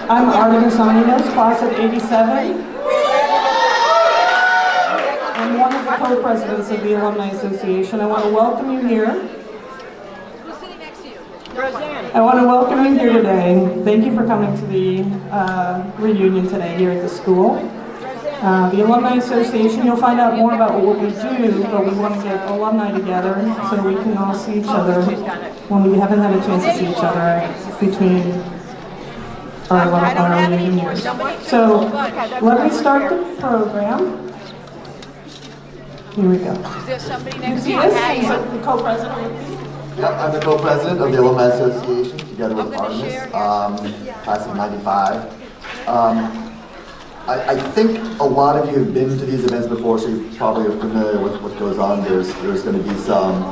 I'm Artemis Oninos, class of '87. I'm one of the co-presidents of the Alumni Association. I want to welcome you here. Who's sitting next to you? I want to welcome you here today. Thank you for coming to the reunion today here at the school. The Alumni Association, you'll find out more about what we do, but we want to get alumni together so we can all see each other when we haven't had a chance to see each other between our reunion years. So let me start the program. Here we go. Is there somebody You next to see you? this? He's the co-president with me. Yep, I'm the co-president of the Alumni Association, together with Artemis, class of '95. I think a lot of you have been to these events before, so you probably are familiar with what goes on. There's going to be some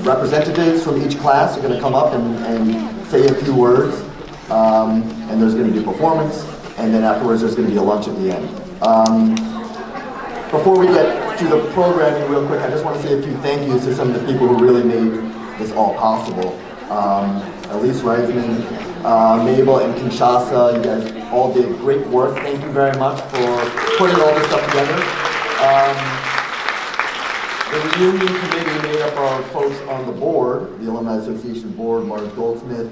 representatives from each class who are going to come up and say a few words, and there's going to be a performance, and then afterwards there's going to be a lunch at the end. Before we get to the programming real quick, I just want to say a few thank yous to some of the people who really made this all possible. Elise Reisman, Mabel, and Kinshasa, you guys all did great work. Thank you very much for putting all this stuff together. The reunion committee made up of folks on the board, the Alumni Association board, Mark Goldsmith,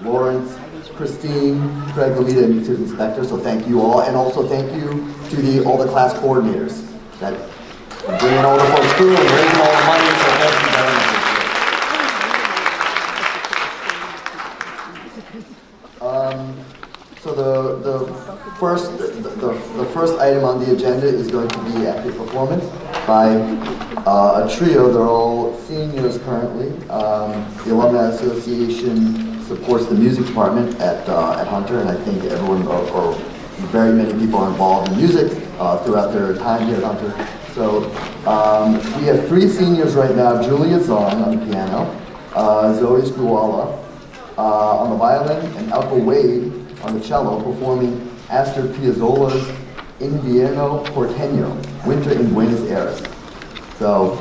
Lawrence, Christine, Craig Lomita, and Susan Spector, so thank you all. And also thank you to all the class coordinators that are bringing all the folks through and raising all the money, so thank you very much. So the first item on the agenda is going to be a performance by a trio. They're all seniors currently. The Alumni Association supports the music department at Hunter, and I think everyone or very many people are involved in music throughout their time here at Hunter. So we have three seniors right now: Julia Zahn on the piano, Zoe Skuala on the violin, and Alka Wade on the cello, performing Astor Piazzolla's Invierno Porteño, Winter in Buenos Aires. So.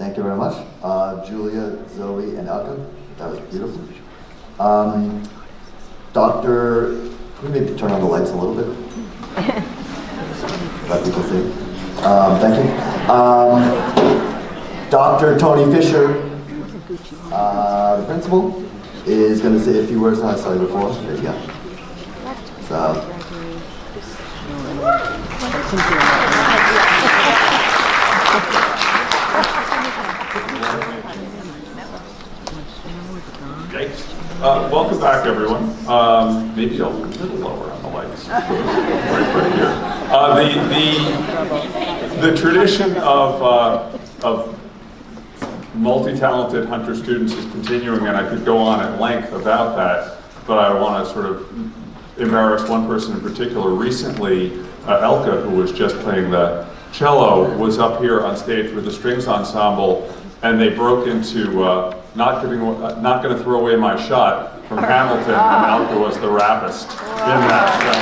Thank you very much. Julia, Zoe, and Elka, that was beautiful. Dr., can we maybe turn on the lights a little bit? Let people see. Thank you. Dr. Tony Fisher, the principal, is going to say a few words. I saw you before. There you go. So. Okay. Welcome back, everyone. Maybe a little lower on the lights. Right here. The tradition of multi-talented Hunter students is continuing, and I could go on at length about that, but I want to sort of embarrass one person in particular. Recently, Elka, who was just playing the cello, was up here on stage with the strings ensemble, and they broke into not going to throw away my shot from Hamilton, and Elka was the rappist in that show.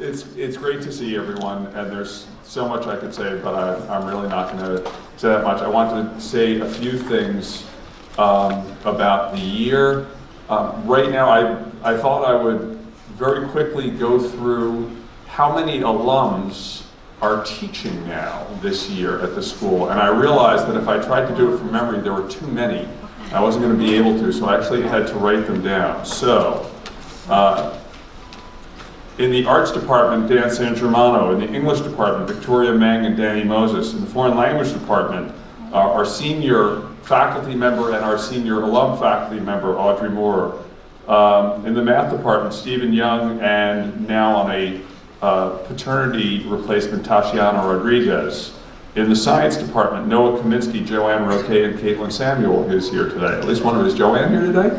It's great to see everyone, and there's so much I could say, but I'm really not going to say that much. I want to say a few things about the year. Right now, I thought I would very quickly go through how many alums are teaching now this year at the school, and I realized that if I tried to do it from memory, there were too many. I wasn't going to be able to, so I actually had to write them down. So, in the arts department, Dan San Germano. In the English department, Victoria Meng and Danny Moses. In the foreign language department, our senior faculty member and our senior alum faculty member, Audrey Moore. In the math department, Stephen Young, and now on a paternity replacement, Tatiana Rodriguez. In the science department, Noah Kaminsky, Joanne Roque, and Caitlin Samuel, who's here today. At least one of us. Is Joanne here today?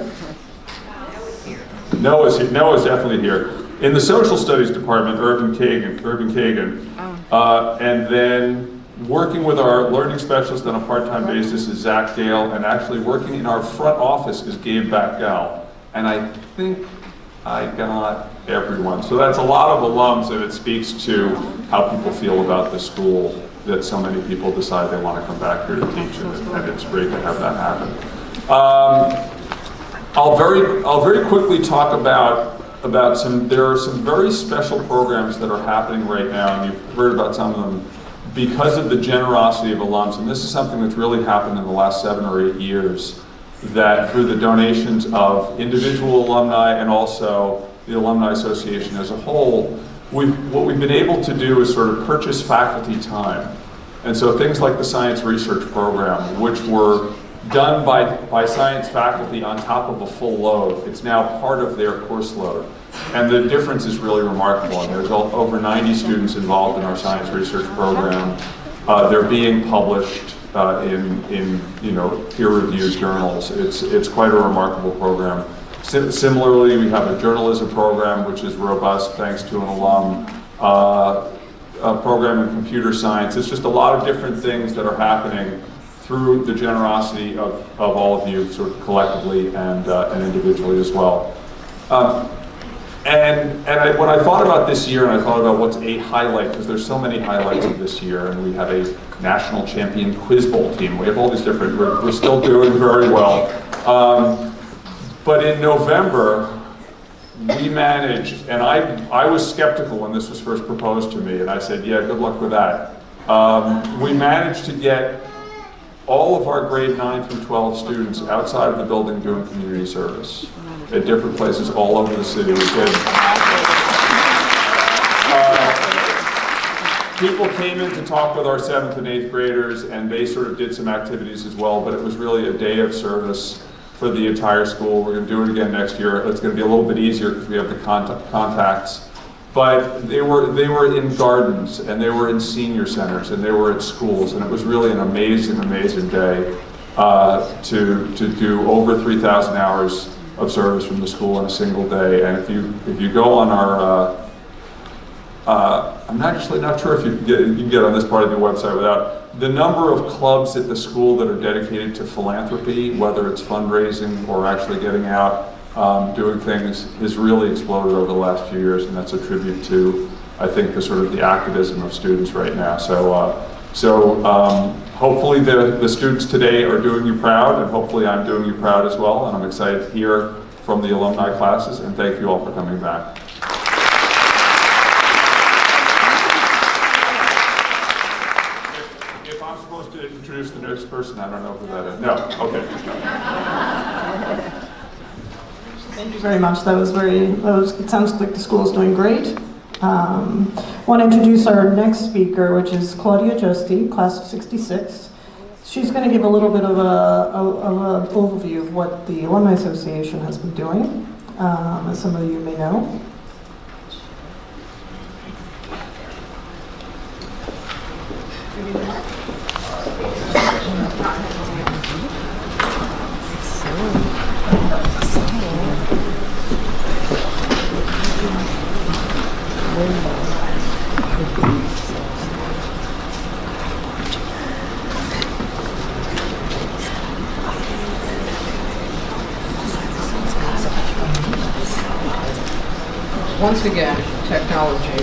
Noah's definitely here. In the social studies department, Irvin Kagan. And then working with our learning specialist on a part-time basis is Zach Gale, and actually working in our front office is Gabe Backell. And I think I got everyone. So that's a lot of alums, and it speaks to how people feel about the school, that so many people decide they want to come back here to teach, and it's great to have that happen. I'll very quickly talk about there are some very special programs that are happening right now, and you've heard about some of them, because of the generosity of alums. And this is something that's really happened in the last 7 or 8 years, that through the donations of individual alumni and also the Alumni Association as a whole, what we've been able to do is sort of purchase faculty time. And so things like the science research program, which were done by science faculty on top of a full load, it's now part of their course load. And the difference is really remarkable. And there's over 90 students involved in our science research program. They're being published in peer-reviewed journals. It's quite a remarkable program. Similarly, we have a journalism program which is robust thanks to an alum, a program in computer science. It's just a lot of different things that are happening through the generosity of all of you, sort of collectively and individually as well. When I thought about this year, and I thought about what's a highlight, because there's so many highlights of this year, and we have a national champion quiz bowl team. We have all these different, we're still doing very well. But in November, we managed, and I was skeptical when this was first proposed to me, and I said, yeah, good luck with that. We managed to get all of our grade 9 through 12 students outside of the building doing community service at different places all over the city. People came in to talk with our 7th and 8th graders, and they sort of did some activities as well, but it was really a day of service for the entire school. We're going to do it again next year. It's going to be a little bit easier because we have the contacts. But they were in gardens, and they were in senior centers, and they were at schools, and it was really an amazing, amazing day to do over 3,000 hours of service from the school in a single day. And if you go on our, I'm actually not sure if you can get on this part of the website without the number of clubs at the school that are dedicated to philanthropy, whether it's fundraising or actually getting out doing things has really exploded over the last few years, and that's a tribute to, I think, the sort of the activism of students right now. So hopefully the students today are doing you proud, and hopefully I'm doing you proud as well, and I'm excited to hear from the alumni classes, and thank you all for coming back. If I'm supposed to introduce the next person, I don't know who that is. No, okay. Thank you very much. It sounds like the school is doing great. I want to introduce our next speaker, which is Claudia Justi, class of 66. She's going to give a little bit of an overview of what the Alumni Association has been doing, as some of you may know. Once again, technology.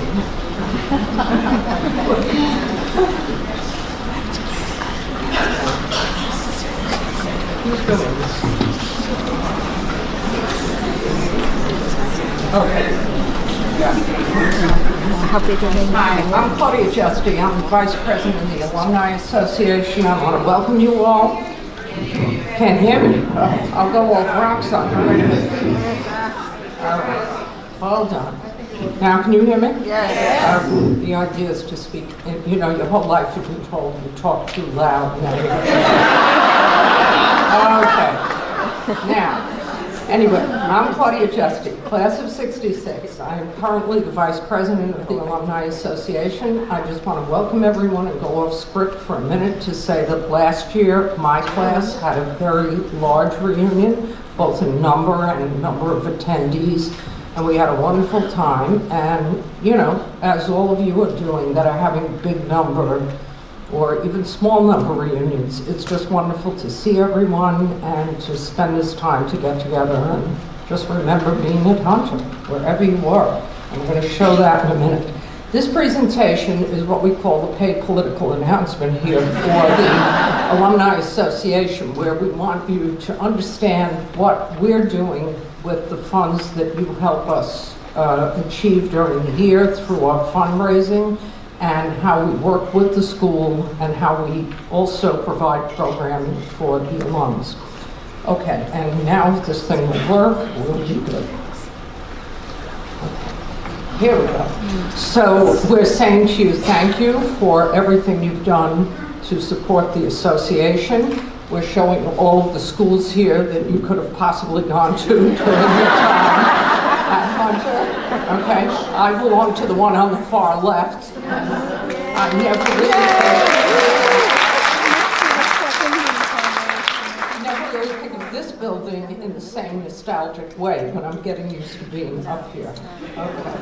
Who's doing this? Okay. Hi, I'm Claudia Justi. I'm Vice President of the Alumni Association. I want to welcome you all. Can't hear me? I'll go off rocks on you. All right. Hold on. Now, can you hear me? Yes. The idea is to speak. You know, your whole life you've been told you talk too loud. Okay. Now, anyway, I'm Claudia Justi, class of 66. I am currently the Vice President of the Alumni Association. I just want to welcome everyone and go off script for a minute to say that last year my class had a very large reunion, both in number and in number of attendees. And we had a wonderful time, and you know, as all of you are doing that are having big number or even small number reunions, it's just wonderful to see everyone and to spend this time to get together and just remember being at Hunter, wherever you are. I'm going to show that in a minute. This presentation is what we call the paid political announcement here for the Alumni Association, where we want you to understand what we're doing with the funds that you help us achieve during the year through our fundraising, and how we work with the school, and how we also provide programming for the alums. Okay, and now if this thing will work, we'll be good. Here we go. So we're saying to you thank you for everything you've done to support the association. We're showing all of the schools here that you could have possibly gone to during your time at Hunter. Okay, I belong to the one on the far left. I never really think of this building in the same nostalgic way, but I'm getting used to being up here. Okay.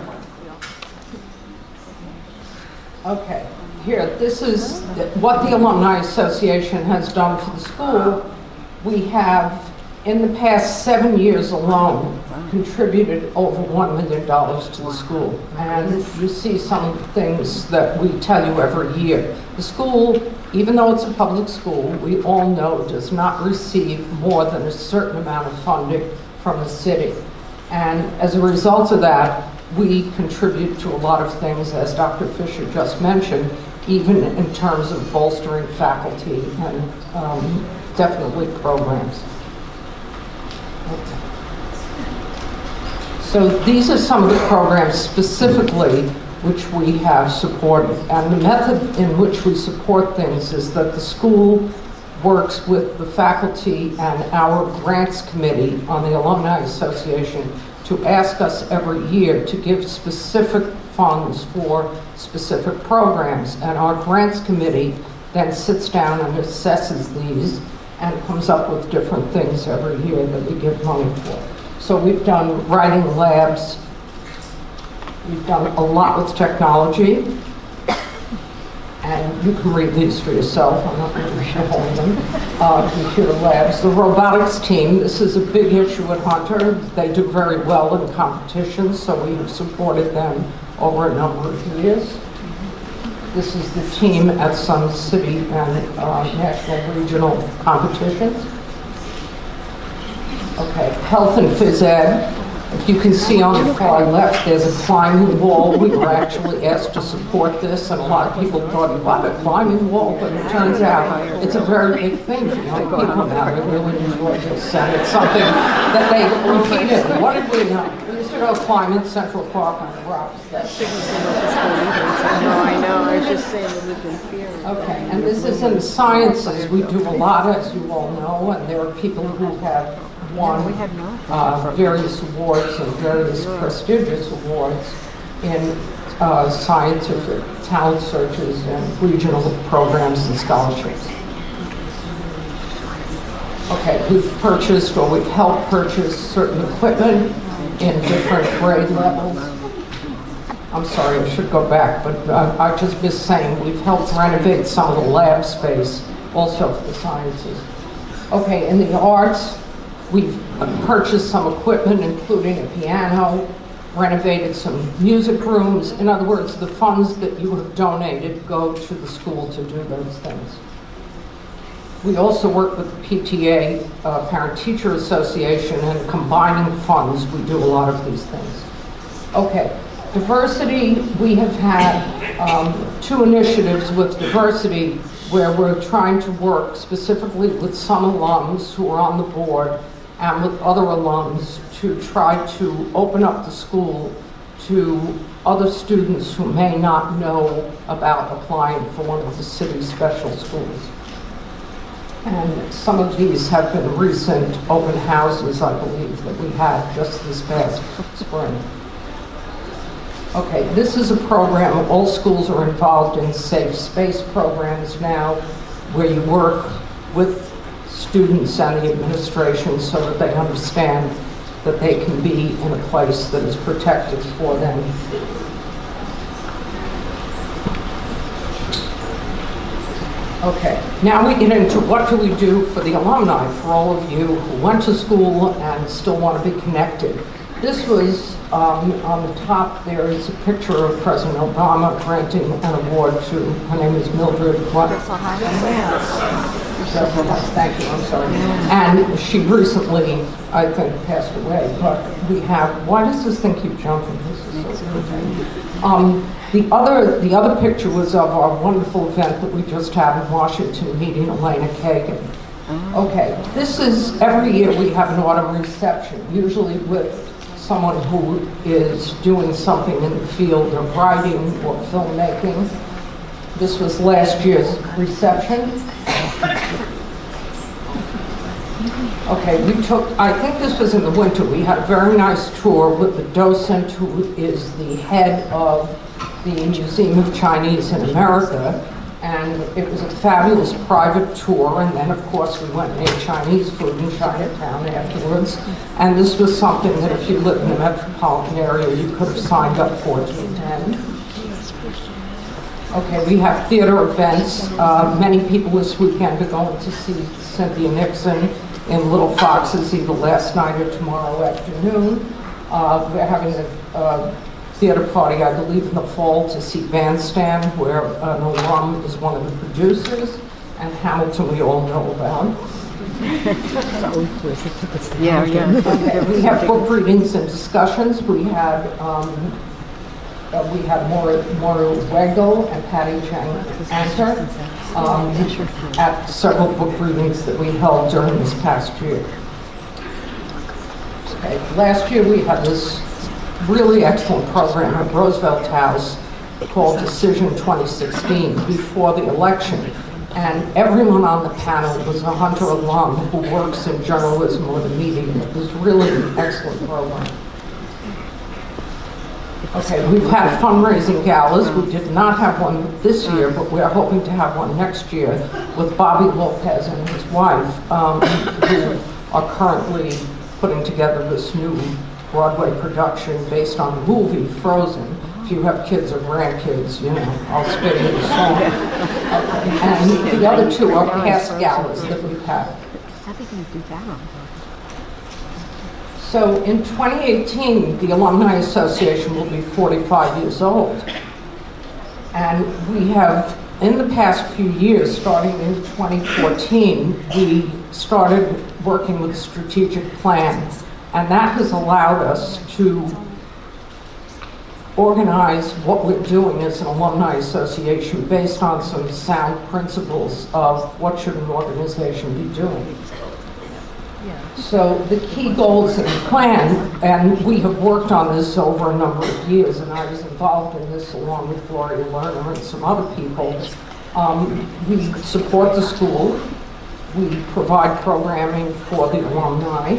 Okay, here, this is what the Alumni Association has done for the school. We have, in the past 7 years alone, contributed over $1 million to the school. And you see some things that we tell you every year. The school, even though it's a public school, we all know does not receive more than a certain amount of funding from the city. And as a result of that, we contribute to a lot of things, as Dr. Fisher just mentioned, even in terms of bolstering faculty and definitely programs. Okay. So these are some of the programs specifically which we have supported. And the method in which we support things is that the school works with the faculty and our grants committee on the Alumni Association to ask us every year to give specific funds for specific programs. And our grants committee then sits down and assesses these and comes up with different things every year that we give money for. So we've done writing labs, we've done a lot with technology, And you can read these for yourself. I'm not going to hold them. Computer labs. The robotics team. This is a big issue at Hunter. They do very well in competitions, so we have supported them over a number of years. This is the team at some city and national regional competitions. Okay, health and phys ed. If you can see on the far left, there's a climbing wall. We were actually asked to support this, and a lot of people thought, what, a climbing wall? But it turns out it's a very big thing for young people now. They really enjoy this, and it's something that they repeated. What did we know? We used to go climb in Central Park on the rocks. No, I know. I was just saying that we've been fearing. Okay, and this is in the sciences. We do a lot, as you all know, and there are people who have won various awards and various prestigious awards in scientific talent searches and regional programs and scholarships. Okay, we've purchased or we've helped purchase certain equipment in different grade levels. I'm sorry, I should go back, but I just missed saying we've helped renovate some of the lab space also for the sciences. Okay, in the arts, we've purchased some equipment, including a piano, renovated some music rooms. In other words, the funds that you have donated go to the school to do those things. We also work with the PTA, Parent-Teacher Association, and combining funds, we do a lot of these things. Okay, diversity, we have had 2 initiatives with diversity where we're trying to work specifically with some alums who are on the board and with other alums to try to open up the school to other students who may not know about applying for one of the city's special schools. And some of these have been recent open houses, I believe, that we had just this past spring. Okay, this is a program, all schools are involved in safe space programs now, where you work with students and the administration so that they understand that they can be in a place that is protected for them. Okay, now we get into what do we do for the alumni, for all of you who went to school and still want to be connected. This was, on the top there is a picture of President Obama granting an award to, her name is Mildred, what? Thank you, I'm sorry. And she recently, I think, passed away, but we have, why does this thing keep jumping? This is so good. The other picture was of our wonderful event that we just had in Washington meeting Elena Kagan. Okay, this is, every year we have an autumn reception, usually with someone who is doing something in the field of writing or filmmaking. This was last year's reception. Okay, we took, I think this was in the winter, we had a very nice tour with the docent who is the head of the Museum of Chinese in America, and it was a fabulous private tour, and then of course we went and ate Chinese food in Chinatown afterwards, and this was something that if you live in the metropolitan area you could have signed up for to attend. Okay, we have theater events. Many people this weekend are going to see Cynthia Nixon in Little Foxes either last night or tomorrow afternoon. We're having a theater party, I believe, in the fall to see Bandstand, where an alum is one of the producers, and Hamilton we all know about. Yeah. Okay, we have book readings and discussions. We had Maura Weigel and Patty Chang Anter at several book readings that we held during this past year. Okay, last year we had this really excellent program at Roosevelt House called Decision 2016 before the election. And everyone on the panel was a Hunter alum who works in journalism or the media. It was really an excellent program. Okay, we've had fundraising galas. We did not have one this year, but we're hoping to have one next year with Bobby Lopez and his wife, who are currently putting together this new Broadway production based on the movie Frozen. If you have kids or grandkids, you know, I'll spit you the song. Okay. And the other two are past galas that we've had. How are they going to do that? So in 2018, the Alumni Association will be 45 years old. And we have, in the past few years, starting in 2014, we started working with a strategic plan. And that has allowed us to organize what we're doing as an alumni association based on some sound principles of what should an organization be doing. So the key goals in the plan, and we have worked on this over a number of years, and I was involved in this along with Gloria Lerner and some other people. We support the school. We provide programming for the alumni.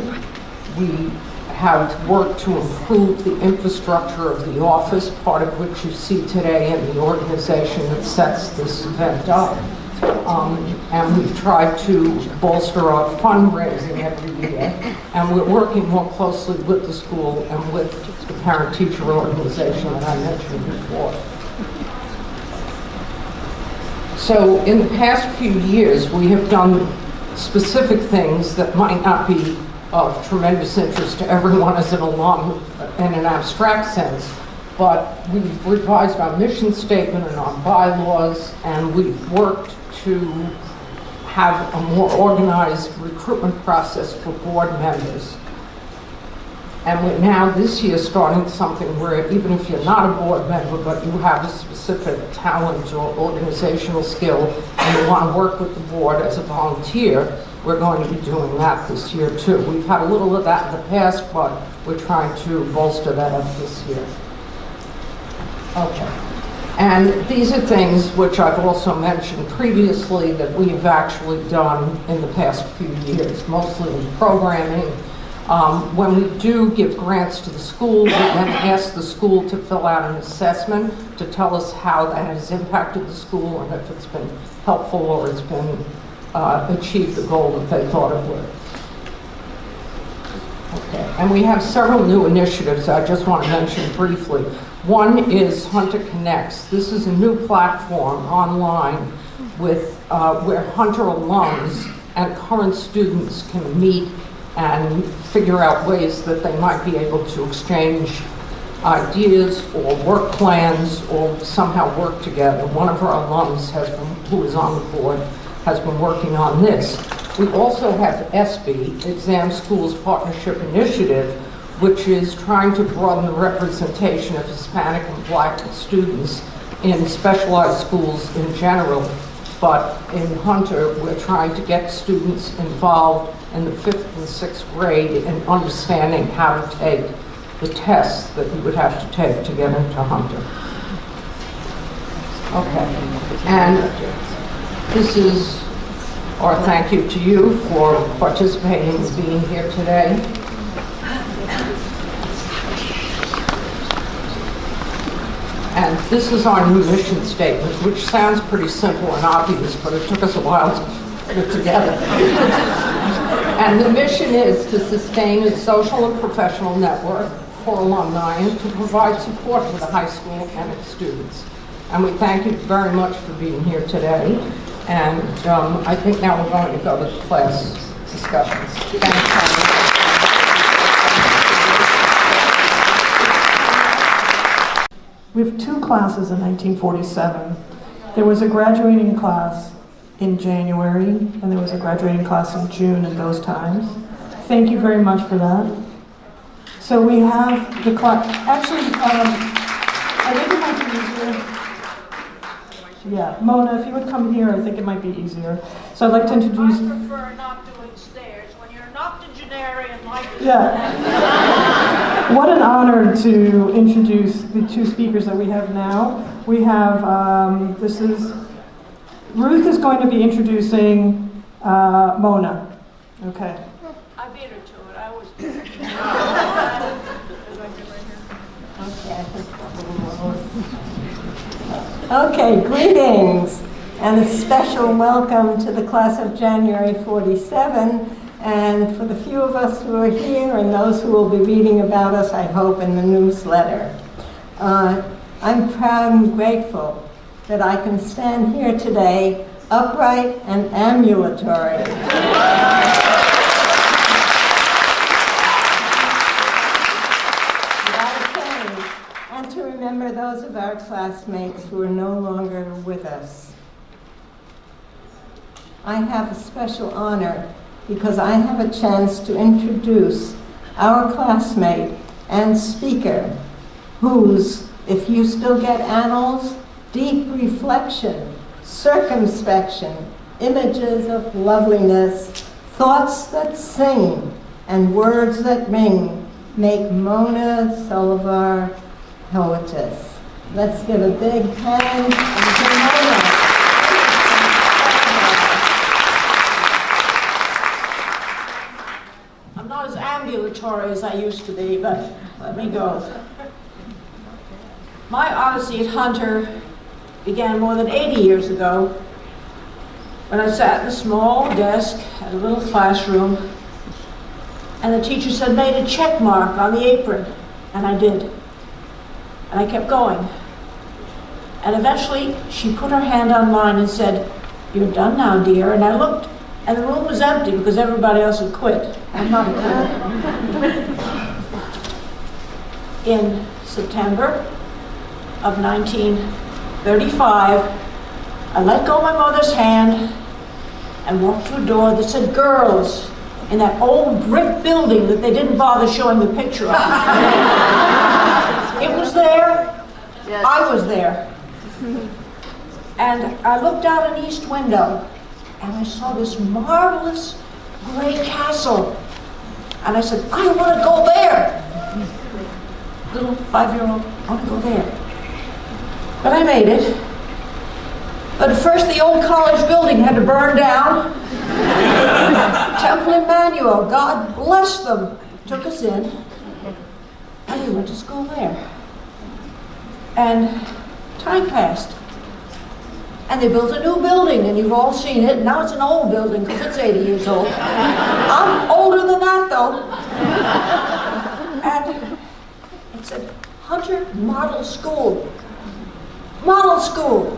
We have worked to improve the infrastructure of the office, part of which you see today in the organization that sets this event up. And we've tried to bolster our fundraising every year. And we're working more closely with the school and with the parent-teacher organization that I mentioned before. So in the past few years, we have done specific things that might not be of tremendous interest to everyone as an alum in an abstract sense, but we've revised our mission statement and our bylaws, and we've worked to have a more organized recruitment process for board members. And we're now this year starting something where even if you're not a board member, but you have a specific talent or organizational skill and you want to work with the board as a volunteer, we're going to be doing that this year too. We've had a little of that in the past, but we're trying to bolster that up this year. Okay. And these are things which I've also mentioned previously that we've actually done in the past few years, mostly in programming. When we do give grants to the school, we then ask the school to fill out an assessment to tell us how that has impacted the school and if it's been helpful or it's been achieved the goal that they thought it would. Okay, and we have several new initiatives I just want to mention briefly. One is Hunter Connects. This is a new platform online with where Hunter alums and current students can meet and figure out ways that they might be able to exchange ideas or work plans or somehow work together. One of our alums who is on the board has been working on this. We also have SB, Exam Schools Partnership Initiative, which is trying to broaden the representation of Hispanic and Black students in specialized schools in general. But in Hunter, we're trying to get students involved in the 5th and 6th grade in understanding how to take the tests that you would have to take to get into Hunter. Okay, and this is our thank you to you for participating and being here today. And this is our new mission statement, which sounds pretty simple and obvious, but it took us a while to put it together. And the mission is to sustain a social and professional network for alumni and to provide support to the high school and its students. And we thank you very much for being here today. And I think now we're going to go to class discussions. Thanks. We have two classes in 1947. There was a graduating class in January, and there was a graduating class in June at those times. Thank you very much for that. So we have the class, actually, I think it might be easier. Yeah, Mona, if you would come here, I think it might be easier. So I'd like to introduce... I prefer not doing stairs when you're an octogenarian like this. Yeah. What an honor to introduce the two speakers that we have now. We have, Ruth is going to be introducing Mona. Okay. I beat her to it. I always do. Okay, greetings and a special welcome to the class of January 47 and for the few of us who are here and those who will be reading about us, I hope, in the newsletter. I'm proud and grateful that I can stand here today upright and ambulatory. And to remember those of our classmates who are no longer with us. I have a special honor because I have a chance to introduce our classmate and speaker, whose, if you still get annals, deep reflection, circumspection, images of loveliness, thoughts that sing, and words that ring, make Mona Sullivar poetess. Let's give a big hand to Mona. I'm not as ambulatory as I used to be, but let me go. My odyssey at Hunter began more than 80 years ago when I sat in a small desk at a little classroom and the teacher said, made a check mark on the apron, and I did. And I kept going. And eventually she put her hand on mine and said, you're done now, dear. And I looked and the room was empty because everybody else had quit. I'm not a quitter. In September of 1935, I let go of my mother's hand and walked through a door that said girls in that old brick building that they didn't bother showing the picture of. It was there, yes. I was there. And I looked out an east window and I saw this marvelous gray castle. And I said, I want to go there. Little 5-year-old, I want to go there. But I made it. But at first the old college building had to burn down. Temple Emmanuel, God bless them, took us in. And we went to school there. And time passed. And they built a new building, and you've all seen it. Now it's an old building because it's 80 years old. I'm older than that, though. And it said, Hunter Model School. Model School.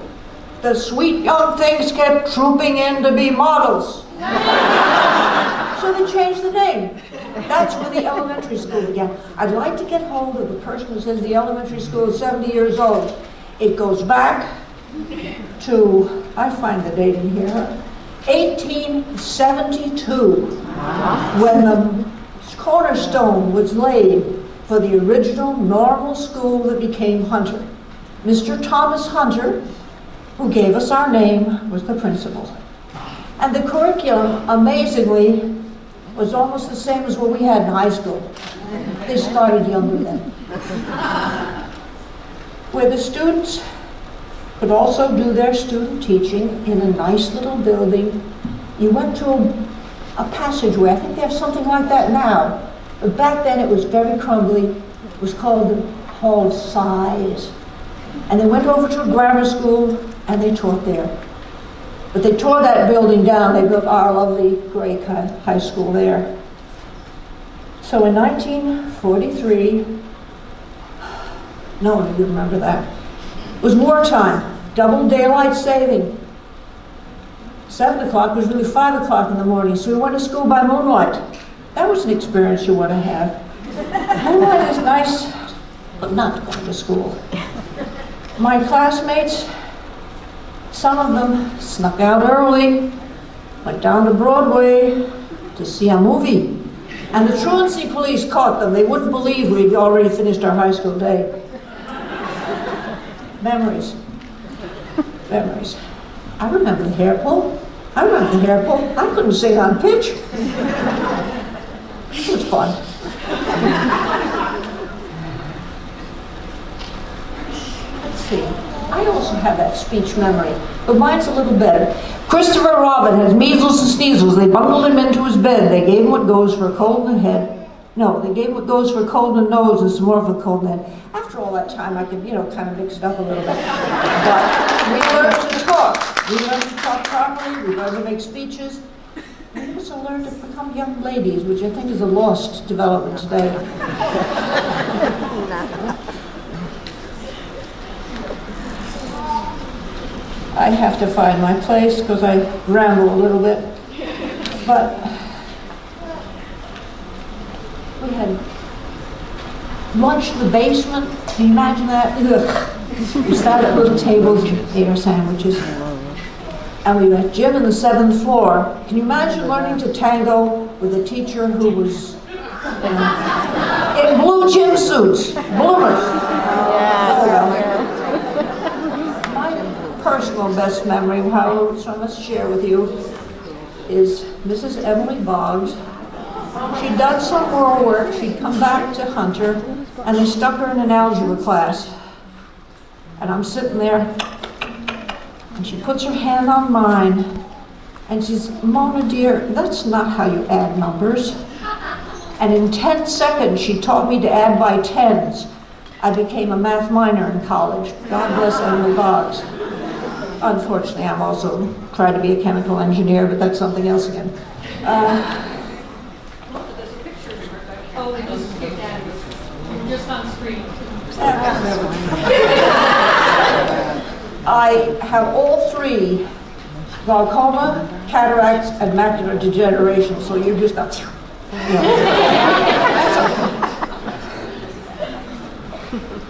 The sweet young things kept trooping in to be models. So they changed the name. That's where the elementary school began. I'd like to get hold of the person who says the elementary school is 70 years old. It goes back to, I find the date in here, 1872, when the cornerstone was laid for the original normal school that became Hunter. Mr. Thomas Hunter, who gave us our name, was the principal. And the curriculum, amazingly, was almost the same as what we had in high school. They started younger then. Where the students could also do their student teaching in a nice little building. You went to a passageway. I think they have something like that now. But back then it was very crumbly. It was called the Hall Size. And they went over to a grammar school and they taught there. But they tore that building down. They built our lovely gray high school there. So in 1943, no one would remember that. It was wartime, double daylight saving. 7 o'clock was really 5 o'clock in the morning, so we went to school by moonlight. That was an experience you want to have. Moonlight is nice, but not going to school. My classmates, some of them snuck out early, went down to Broadway to see a movie. And the truancy police caught them. They wouldn't believe we'd already finished our high school day. Memories. Memories. I remember the hair pull. I remember the hair pull. I couldn't sing on pitch. It was fun. Let's see. I also have that speech memory, but mine's a little better. Christopher Robin has measles and sneezels. They bundled him into his bed. They gave him what goes for a cold in the head. No, they gave him what goes for a cold in the nose and some more for a cold in the head. After all that time, I could, kind of mix it up a little bit. But we learned to talk. We learned to talk properly. We learned to make speeches. We kids will learn to become young ladies, which I think is a lost development today. I have to find my place because I ramble a little bit. But we had lunch in the basement. Can you imagine that? Ugh. We sat at little tables and ate our sandwiches. And we had gym on the 7th floor. Can you imagine learning to tango with a teacher who was in blue gym suits, bloomers? My personal best memory, which I must share with you, is Mrs. Emily Boggs. She'd done some oral work, she'd come back to Hunter, and they stuck her in an algebra class. And I'm sitting there, and she puts her hand on mine, and she says, Mona dear, that's not how you add numbers. And in 10 seconds, she taught me to add by tens. I became a math minor in college. God bless Alumni Boggs. Unfortunately, I'm also trying to be a chemical engineer, but that's something else again. Just on screen. I have all 3, glaucoma, cataracts, and macular degeneration, so you're just not,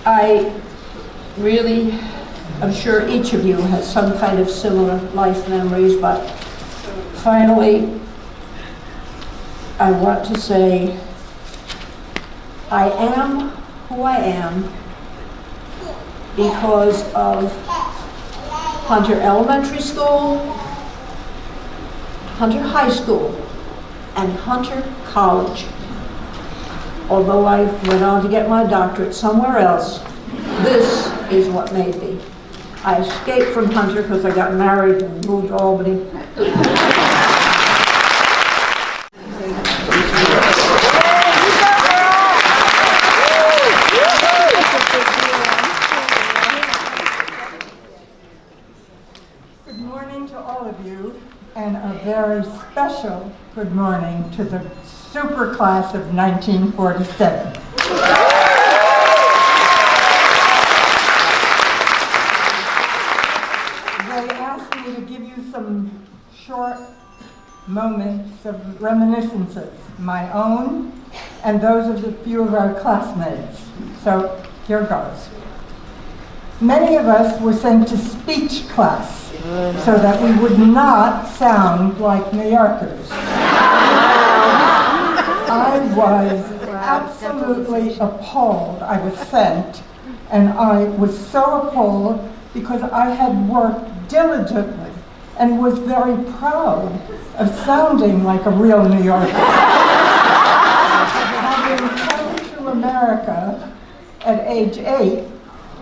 I really, I'm sure each of you has some kind of similar life memories, but finally, I want to say, I am who I am because of Hunter Elementary School, Hunter High School, and Hunter College. Although I went on to get my doctorate somewhere else, this is what made me. I escaped from Hunter because I got married and moved to Albany. Good morning to all of you, and a very special good morning to the super class of 1947. They asked me to give you some short moments of reminiscences, my own and those of a few of our classmates. So here goes. Many of us were sent to speech class so that we would not sound like New Yorkers. I was absolutely appalled. I was sent, and I was so appalled because I had worked diligently and was very proud of sounding like a real New Yorker. Having come to America at age 8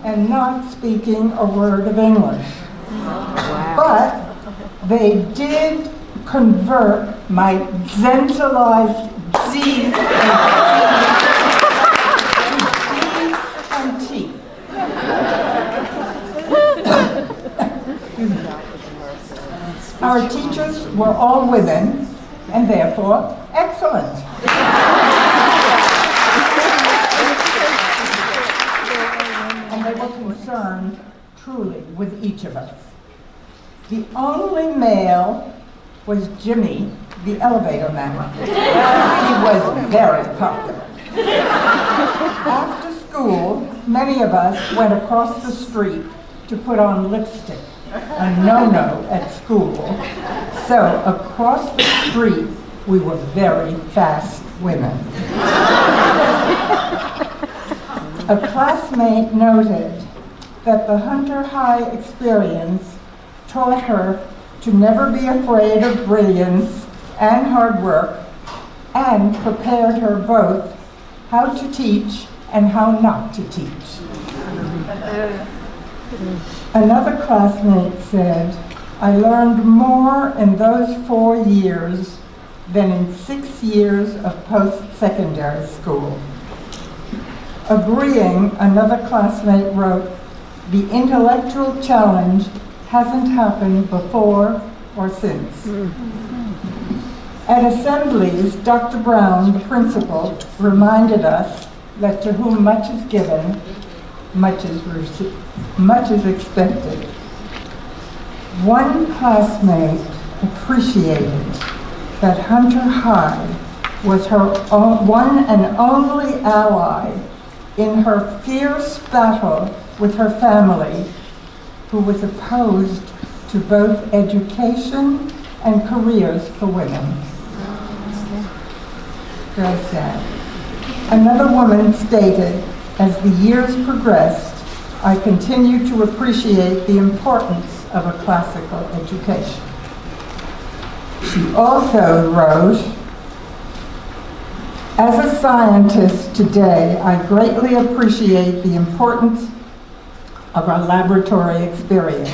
and not speaking a word of English. But they did convert my zentilized Z and T. Our teachers were all women, and therefore excellent. And they were concerned truly with each of us. The only male was Jimmy, the elevator man. He was very popular. After school, many of us went across the street to put on lipstick, a no-no at school. So across the street, we were very fast women. A classmate noted that the Hunter High experience taught her to never be afraid of brilliance and hard work, and prepared her both how to teach and how not to teach. Another classmate said, I learned more in those 4 years than in 6 years of post-secondary school. Agreeing, another classmate wrote, the intellectual challenge hasn't happened before or since. At assemblies, Dr. Brown, the principal, reminded us that to whom much is given, much is expected. One classmate appreciated that Hunter High was her one and only ally in her fierce battle with her family, who was opposed to both education and careers for women. Very sad. Another woman stated, as the years progressed, I continue to appreciate the importance of a classical education. She also wrote, as a scientist today, I greatly appreciate the importance of our laboratory experience.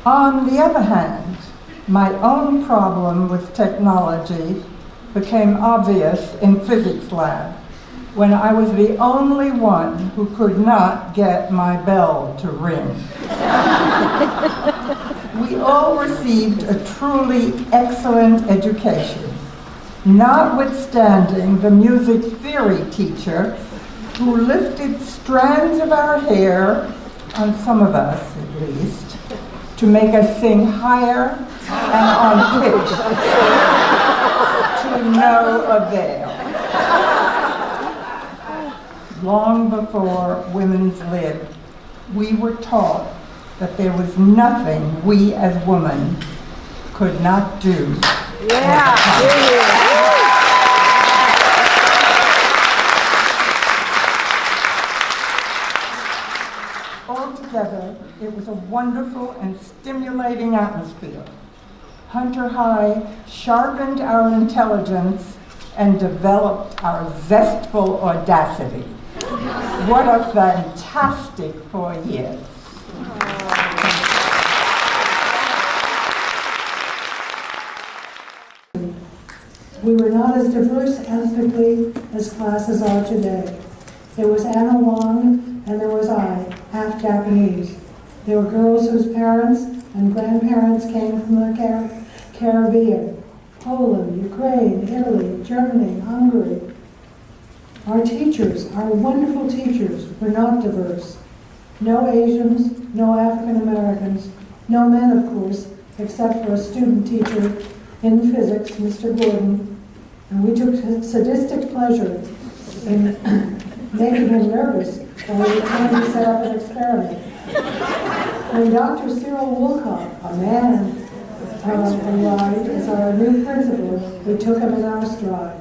On the other hand, my own problem with technology became obvious in physics lab, when I was the only one who could not get my bell to ring. We all received a truly excellent education, notwithstanding the music theory teacher who lifted strands of our hair, on some of us at least, to make us sing higher and on pitch, to no avail. Long before women's lib, we were taught that there was nothing we as women could not do. Altogether, it was a wonderful and stimulating atmosphere. Hunter High sharpened our intelligence and developed our zestful audacity. What a fantastic 4 years. We were not as diverse ethnically as classes are today. There was Anna Wong and there was I, half Japanese. There were girls whose parents and grandparents came from the Caribbean, Poland, Ukraine, Italy, Germany, Hungary. Our teachers, our wonderful teachers, were not diverse. No Asians, no African Americans, no men, of course, except for a student teacher in physics, Mr. Gordon, and we took sadistic pleasure in making him nervous while we were trying to set up an experiment. When Dr. Cyril Woolcock, a man, arrived as our new principal, we took him in our stride.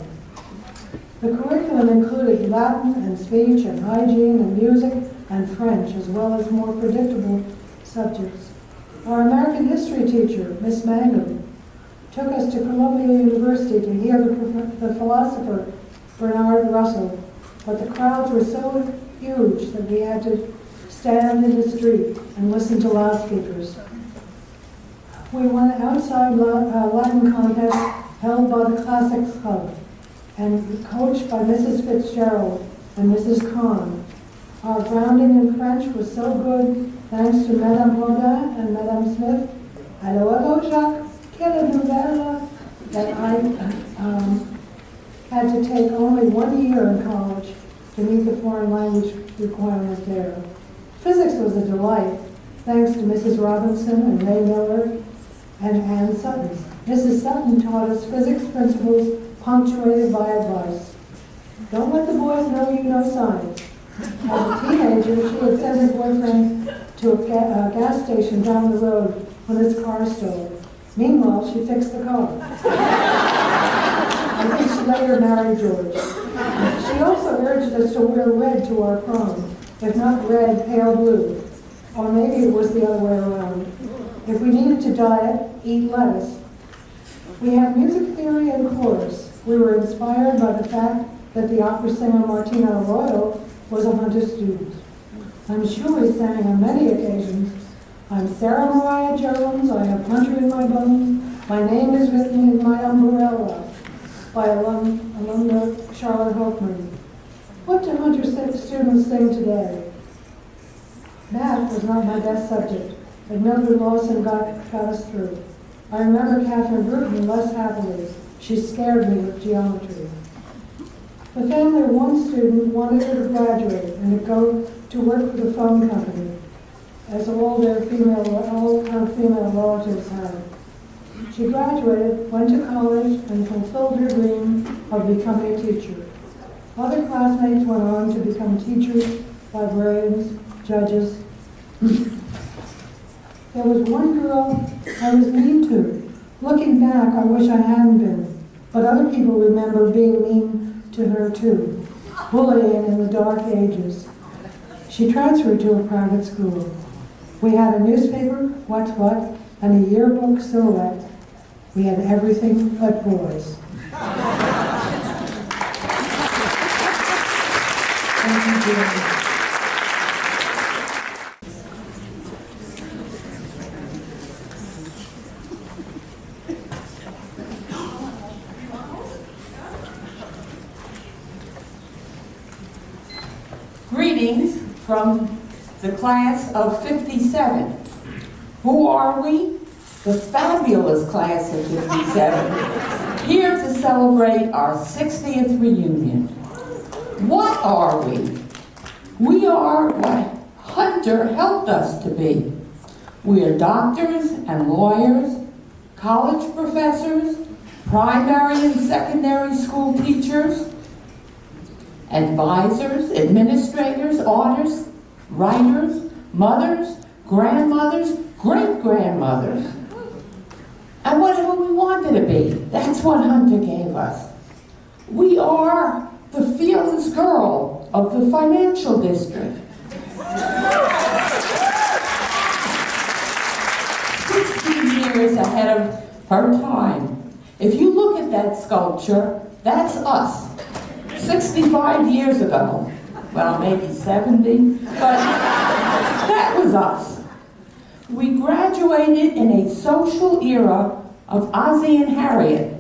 The curriculum included Latin and speech and hygiene and music and French, as well as more predictable subjects. Our American history teacher, Miss Mangum, took us to Columbia University to hear the philosopher Bernard Russell, but the crowds were so huge that we had to stand in the street and listen to loudspeakers. We won an outside Latin contest held by the Classics Club and coached by Mrs. Fitzgerald and Mrs. Kahn. Our grounding in French was so good thanks to Madame Rodin and Madame Smith. Hello, Jacques. Quelle nouvelle, that I had to take only 1 year in college to meet the foreign language requirement there. Physics was a delight, thanks to Mrs. Robinson and Ray Miller and Ann Sutton. Mrs. Sutton taught us physics principles punctuated by advice. Don't let the boys know you know science. As a teenager, she had sent her boyfriend to a gas station down the road when his car stalled. Meanwhile, she fixed the car. I think she later married George. She also urged us to wear red to our prom, if not red, pale blue. Or maybe it was the other way around. If we needed to diet, eat lettuce. We had music theory and chorus. We were inspired by the fact that the opera singer Martina Arroyo was a Hunter student. I'm sure we sang on many occasions. I'm Sarah Mariah Jones, I have Hunter in my bones, my name is written in my umbrella, by alumna Charlotte Hochman. What do Hunter students sing today? Math was not my best subject, but Mildred Lawson got us through. I remember Catherine Bruton less happily. She scared me with geometry. The family of one student wanted her to graduate and to go to work for the phone company, as all her female relatives had. She graduated, went to college, and fulfilled her dream of becoming a teacher. Other classmates went on to become teachers, librarians, judges. There was one girl I was mean to. Looking back, I wish I hadn't been, but other people remember being mean to her too, bullying in the dark ages. She transferred to a private school. We had a newspaper, What's What, and a yearbook silhouette. We had everything but boys. Thank you, Julie. Greetings from the class of 57. Who are we? The fabulous class of 57, here to celebrate our 60th reunion. What are we? We are what Hunter helped us to be. We are doctors and lawyers, college professors, primary and secondary school teachers, advisors, administrators, artists, writers, mothers, grandmothers, great-grandmothers, and whatever we wanted to be. That's what Hunter gave us. We are the fearless girl of the financial district. 16 years ahead of her time. If you look at that sculpture, that's us. 65 years ago. Well, maybe 70, but that was us. We graduated in a social era of Ozzie and Harriet.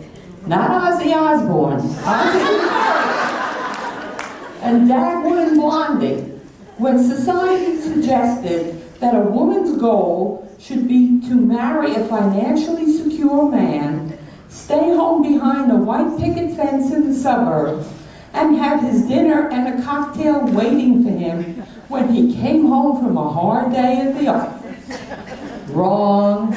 Not Ozzy Osbourne, Ozzie and Harriet. And Dagwood and Blondie, when society suggested that a woman's goal should be to marry a financially secure man, stay home behind a white picket fence in the suburbs, and have his dinner and a cocktail waiting for him when he came home from a hard day at the office. Wrong.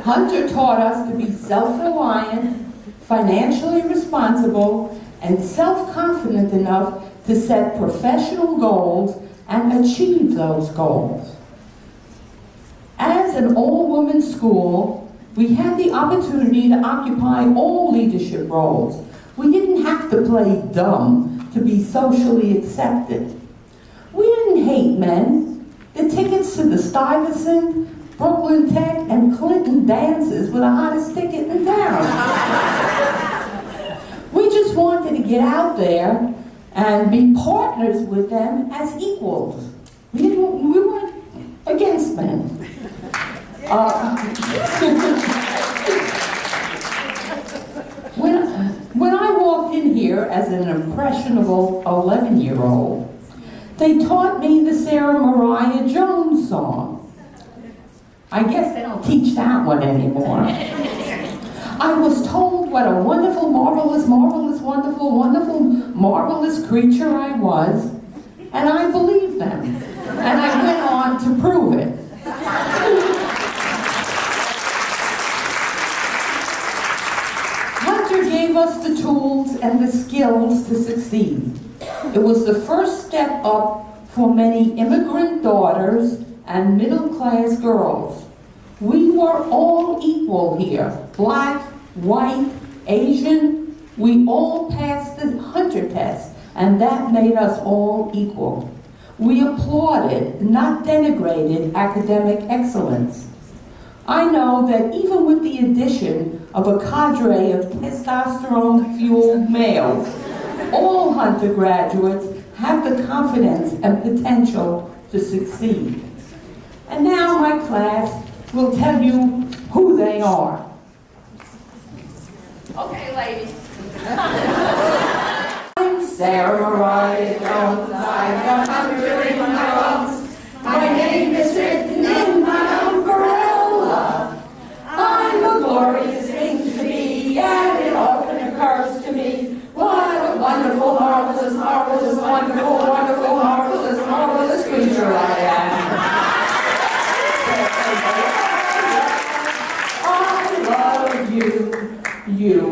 Hunter taught us to be self-reliant, financially responsible, and self-confident enough to set professional goals and achieve those goals. As an all-woman school, we had the opportunity to occupy all leadership roles. We didn't have to play dumb to be socially accepted. We didn't hate men. The tickets to the Stuyvesant, Brooklyn Tech, and Clinton dances were the hottest ticket in town. We just wanted to get out there and be partners with them as equals. We weren't against men. When I walked in here as an impressionable 11-year-old, they taught me the Sarah Mariah Jones song. I guess they don't teach that one anymore. I was told what a wonderful, marvelous, marvelous, wonderful, wonderful, marvelous creature I was, and I believed them. And I went on to prove it. Hunter gave us the tools and the skills to succeed. It was the first step up for many immigrant daughters and middle-class girls. We were all equal here. Black, white, Asian, we all passed the Hunter test, and that made us all equal. We applauded, not denigrated, academic excellence. I know that even with the addition of a cadre of testosterone-fueled males, all Hunter graduates have the confidence and potential to succeed. And now my class will tell you who they are. Okay, ladies. I'm Sarah Mariah Jones. I've got Hunter in my lungs. My name is written in my umbrella.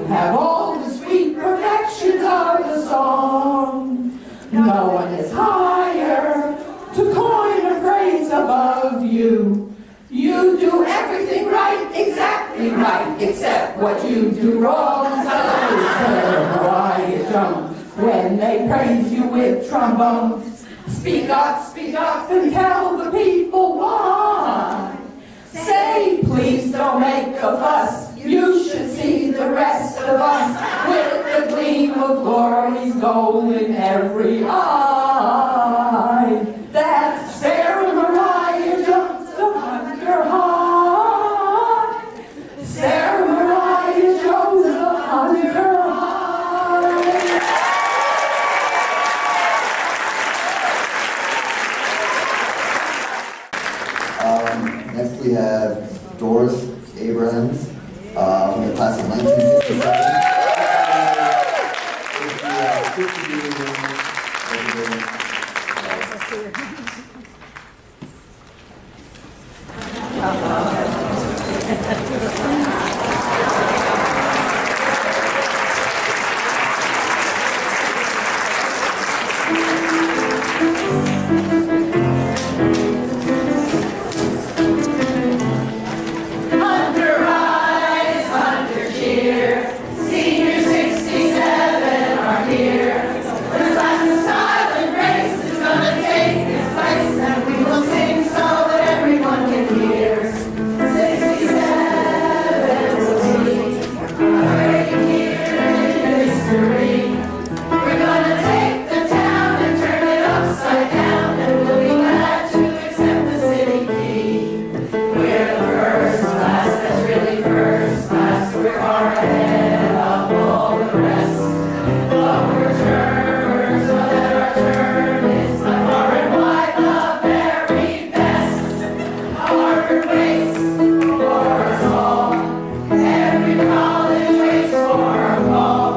have all the sweet perfections of the song. No one is higher to coin a phrase above you. You do everything right, exactly right, except what you do wrong. So Mariah Jones, when they praise you with trombones, speak up, and tell the people why. Say, please don't make a fuss, you should see the rest of us, with the gleam of glory's gold in every eye. That's Sarah Mariah Jones of Hunter High. Sarah Mariah Jones of Hunter High. Next we have Doris Abrahams from the class of 1967. Hunter rise, Hunter cheer, senior 67 are here. The class of silent grace is gonna take its place, and we will sing so that everyone can hear. 67 will be a great year in history. We're gonna take the town and turn it upside down, and we'll be glad to accept the city key. We're the first class that's really first class. We're far ahead of all the rest. But we're turners, so that our turn is by far and wide the very best. Harvard waits for us all. Every college waits for a call.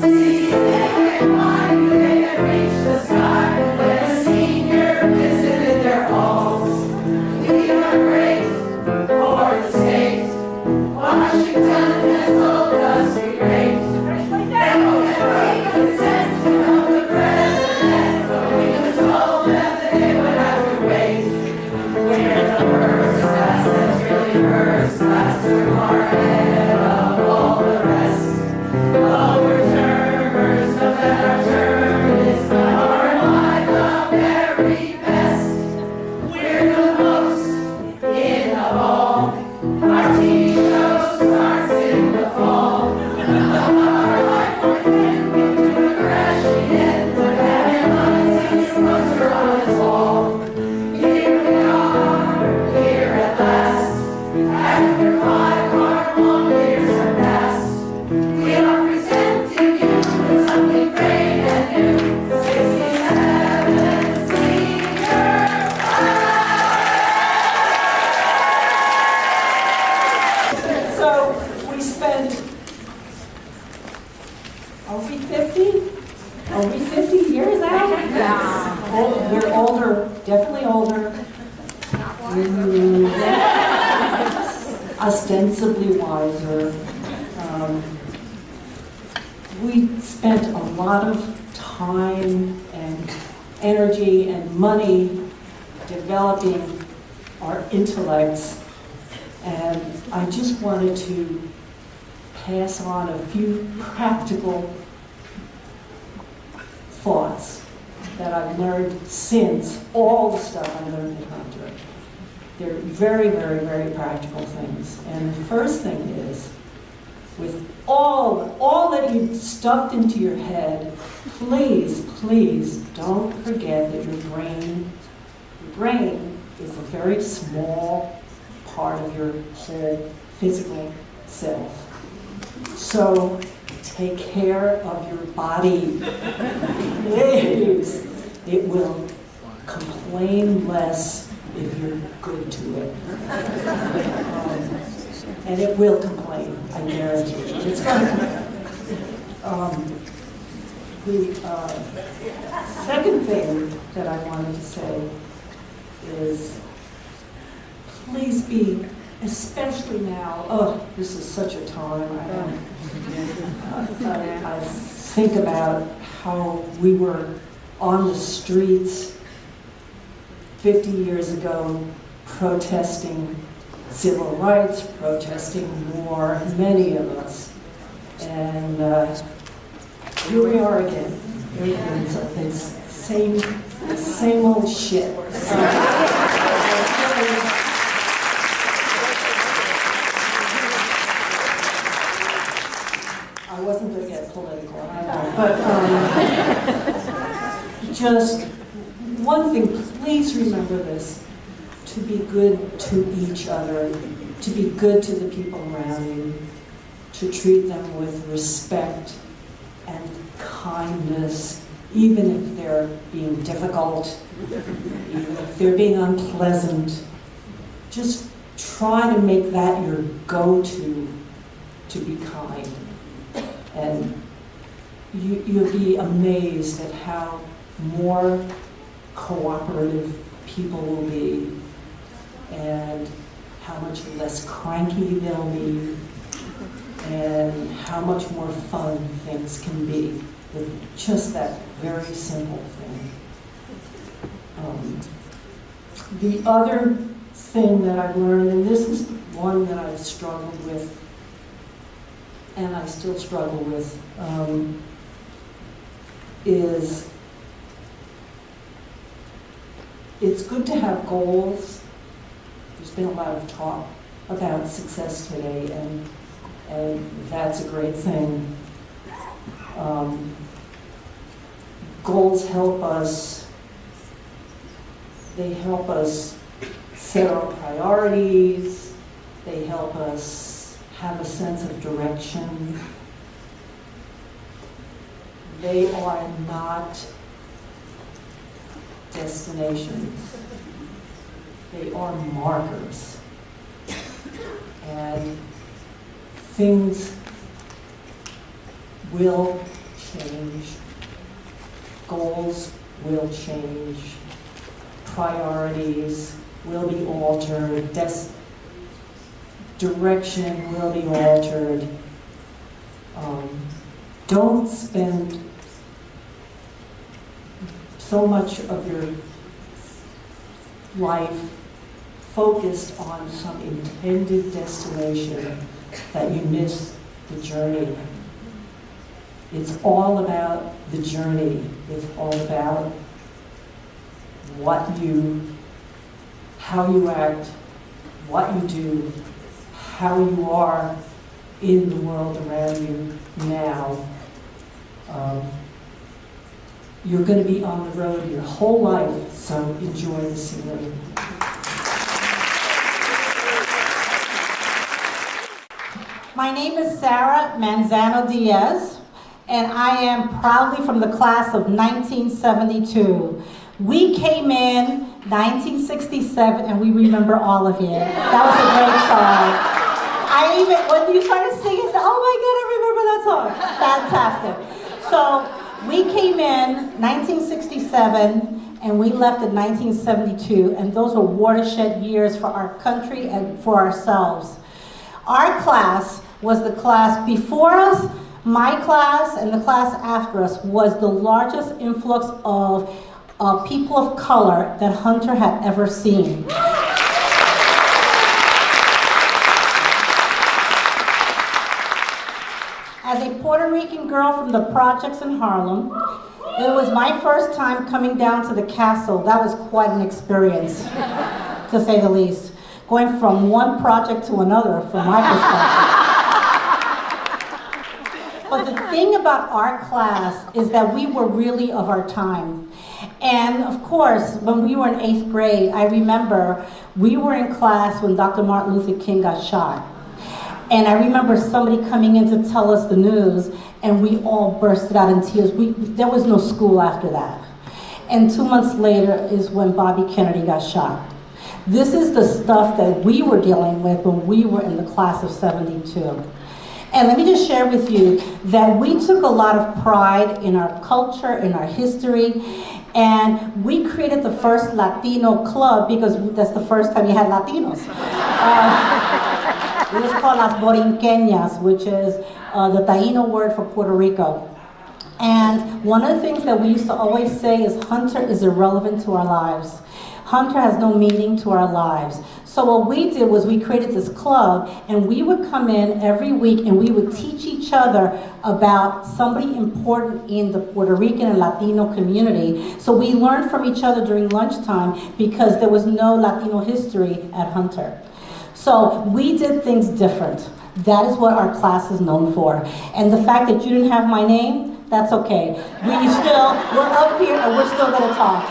See if they can find you, they had reached the sky when a senior visited their halls. We are great for the state. Washington has told us we're great. Now that we consent to help the president, but we was told them that they would have to wait. We're the first class that's really first class. We're far ahead of all the rest. But we're turners, so that our turn is by far and wide the very best. We're the most in the ball. Our TV show starts in the fall. Our hard work can get to a crashing end, but having a senior poster on its wall. Here we are, here at last. After 5 hard, long years have passed, we are presenting you with something great and new. 67 senior So we spent, are we 50? Are we 50 years out? Yeah. We're older, definitely older. Ostensibly wiser. We spent a lot of time and energy and money developing our intellects. And I just wanted to pass on a few practical thoughts that I've learned since all the stuff I learned at Hunter. They're very, very, very practical things. And the first thing is, with all that you've stuffed into your head, please, please don't forget that your brain is a very small part of your whole physical self. So take care of your body, please. It will complain less if you're good to it. And it will complain, I guarantee you. It's going to complain. The second thing that I wanted to say is, please be especially now, oh, this is such a time. I think about how we were on the streets 50 years ago protesting civil rights, protesting war, many of us. And here we are again. It's same old shit. I wasn't going to get political, I know, but just one thing, please remember this, to be good to each other, to be good to the people around you, to treat them with respect and kindness, even if they're being difficult, even if they're being unpleasant. Just try to make that your go-to, to be kind. And you'll be amazed at how more cooperative people will be and how much less cranky they'll be and how much more fun things can be with just that very simple thing. The other thing that I've learned, and this is one that I've struggled with and I still struggle with, is it's good to have goals. There's been a lot of talk about success today, and that's a great thing. Goals help us, they help us set our priorities, they help us have a sense of direction. They are not destinations. They are markers. And things will change. Goals will change. Priorities will be altered. Direction will be altered. Don't spend so much of your life focused on some intended destination that you miss the journey. It's all about the journey. It's all about how you act, what you do, how you are in the world around you now. You're going to be on the road your whole life, so enjoy the scenery. My name is Sarah Manzano Diaz, and I am proudly from the class of 1972. We came in 1967, and we remember all of you. That was a great song. When you started singing, I said, oh my God, I remember that song. Fantastic. So we came in 1967, and we left in 1972, and those were watershed years for our country and for ourselves. Our class was the class before us. My class and the class after us was the largest influx of people of color that Hunter had ever seen. As a Puerto Rican girl from the projects in Harlem, it was my first time coming down to the castle. That was quite an experience, to say the least. Going from one project to another, from my perspective. But the thing about our class is that we were really of our time. And of course, when we were in 8th grade, I remember we were in class when Dr. Martin Luther King got shot. And I remember somebody coming in to tell us the news, and we all bursted out in tears. There was no school after that. And 2 months later is when Bobby Kennedy got shot. This is the stuff that we were dealing with when we were in the class of 72. And let me just share with you that we took a lot of pride in our culture, in our history, and we created the first Latino club because that's the first time you had Latinos. It was called Las Borinqueñas, which is the Taíno word for Puerto Rico. And one of the things that we used to always say is Hunter is irrelevant to our lives. Hunter has no meaning to our lives. So what we did was we created this club, and we would come in every week and we would teach each other about somebody important in the Puerto Rican and Latino community. So we learned from each other during lunchtime because there was no Latino history at Hunter. So we did things different. That is what our class is known for. And the fact that you didn't have my name, that's okay. We're up here and we're still gonna talk.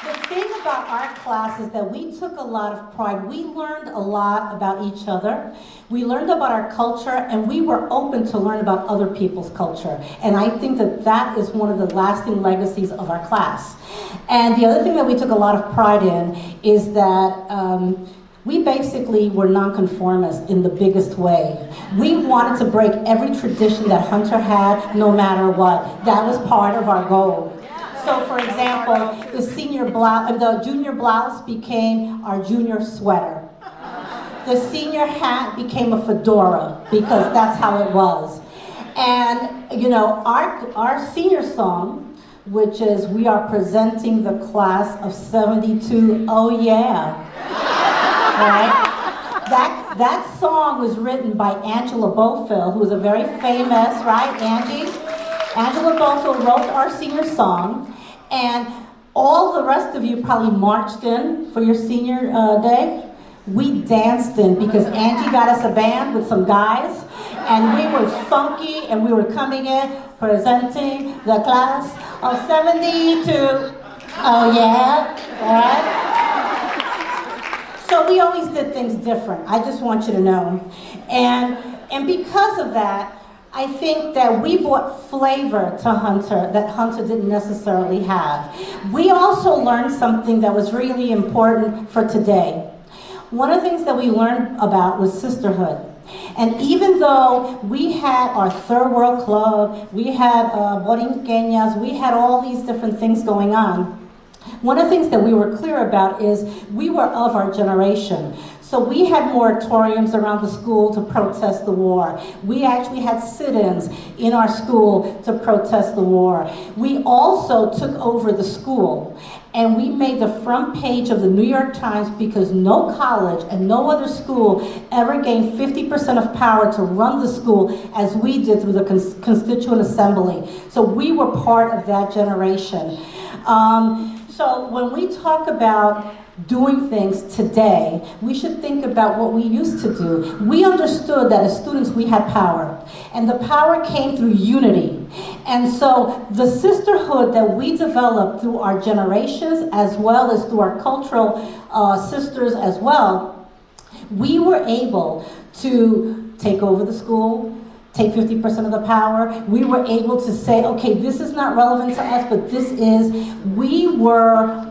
The thing about our class is that we took a lot of pride. We learned a lot about each other. We learned about our culture, and we were open to learn about other people's culture. And I think that that is one of the lasting legacies of our class. And the other thing that we took a lot of pride in is that we basically were nonconformists in the biggest way. We wanted to break every tradition that Hunter had, no matter what. That was part of our goal. So, for example, the junior blouse became our junior sweater. The senior hat became a fedora because that's how it was. And you know, our senior song, which is "We Are Presenting the Class of '72." Oh yeah. Right? That song was written by Angela Bofill, who is a very famous, right, Angie? Angela Bofill wrote our senior song, and all the rest of you probably marched in for your senior day. We danced in because Angie got us a band with some guys, and we were funky, and we were coming in presenting the class of '72. Oh yeah, right? So we always did things different. I just want you to know. And because of that, I think that we brought flavor to Hunter that Hunter didn't necessarily have. We also learned something that was really important for today. One of the things that we learned about was sisterhood. And even though we had our third world club, we had Borinqueñas, we had all these different things going on, one of the things that we were clear about is we were of our generation. So we had moratoriums around the school to protest the war. We actually had sit-ins in our school to protest the war. We also took over the school, and we made the front page of the New York Times because no college and no other school ever gained 50% of power to run the school as we did through the Constituent Assembly. So we were part of that generation. So when we talk about doing things today, we should think about what we used to do. We understood that as students we had power, and the power came through unity. And so the sisterhood that we developed through our generations, as well as through our cultural sisters as well, we were able to take over the school, take 50% of the power. We were able to say, okay, this is not relevant to us, but this is. We were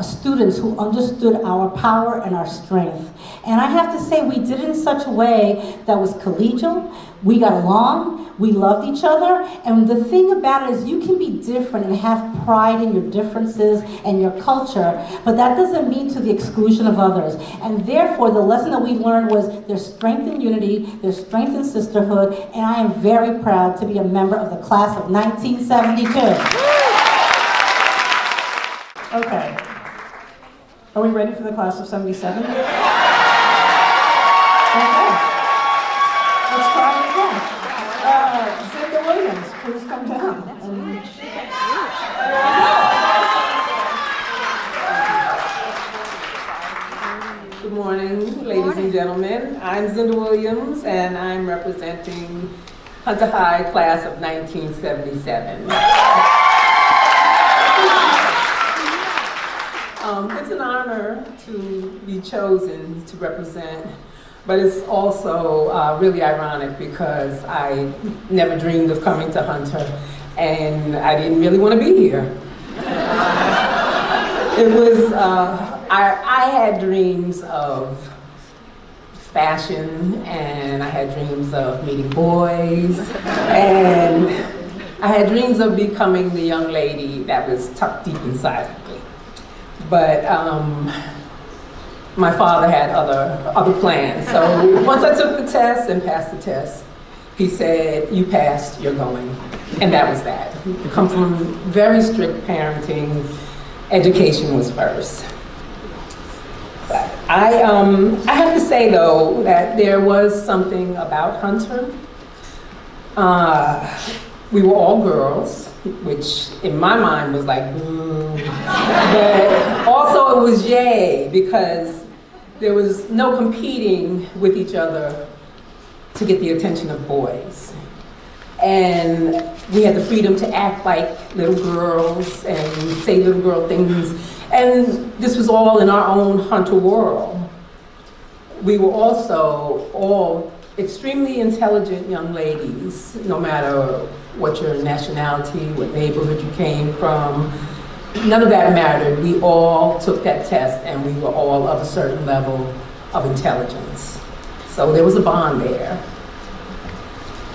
students who understood our power and our strength. And I have to say, we did it in such a way that was collegial. We got along, we loved each other, and the thing about it is you can be different and have pride in your differences and your culture, but that doesn't mean to the exclusion of others. And therefore, the lesson that we learned was there's strength in unity, there's strength in sisterhood, and I am very proud to be a member of the class of 1972. Okay. Are we ready for the class of '77? Okay. Let's try it again. Cindy Williams, please come down. Good morning, ladies and gentlemen. I'm Zinda Williams, and I'm representing Hunter High class of 1977. It's an honor to be chosen to represent, but it's also really ironic because I never dreamed of coming to Hunter, and I didn't really want to be here. It was, I had dreams of fashion, and I had dreams of meeting boys, and I had dreams of becoming the young lady that was tucked deep inside of me. But my father had other plans. So once I took the test and passed the test, he said, "You passed, you're going." And that was that. I come from very strict parenting. Education was first. But I have to say though that there was something about Hunter. We were all girls, which in my mind was like, boo. But also it was yay, because there was no competing with each other to get the attention of boys. And we had the freedom to act like little girls and say little girl things. And this was all in our own Hunter world. We were also all extremely intelligent young ladies, no matter what your nationality, what neighborhood you came from. None of that mattered. We all took that test and we were all of a certain level of intelligence. So there was a bond there.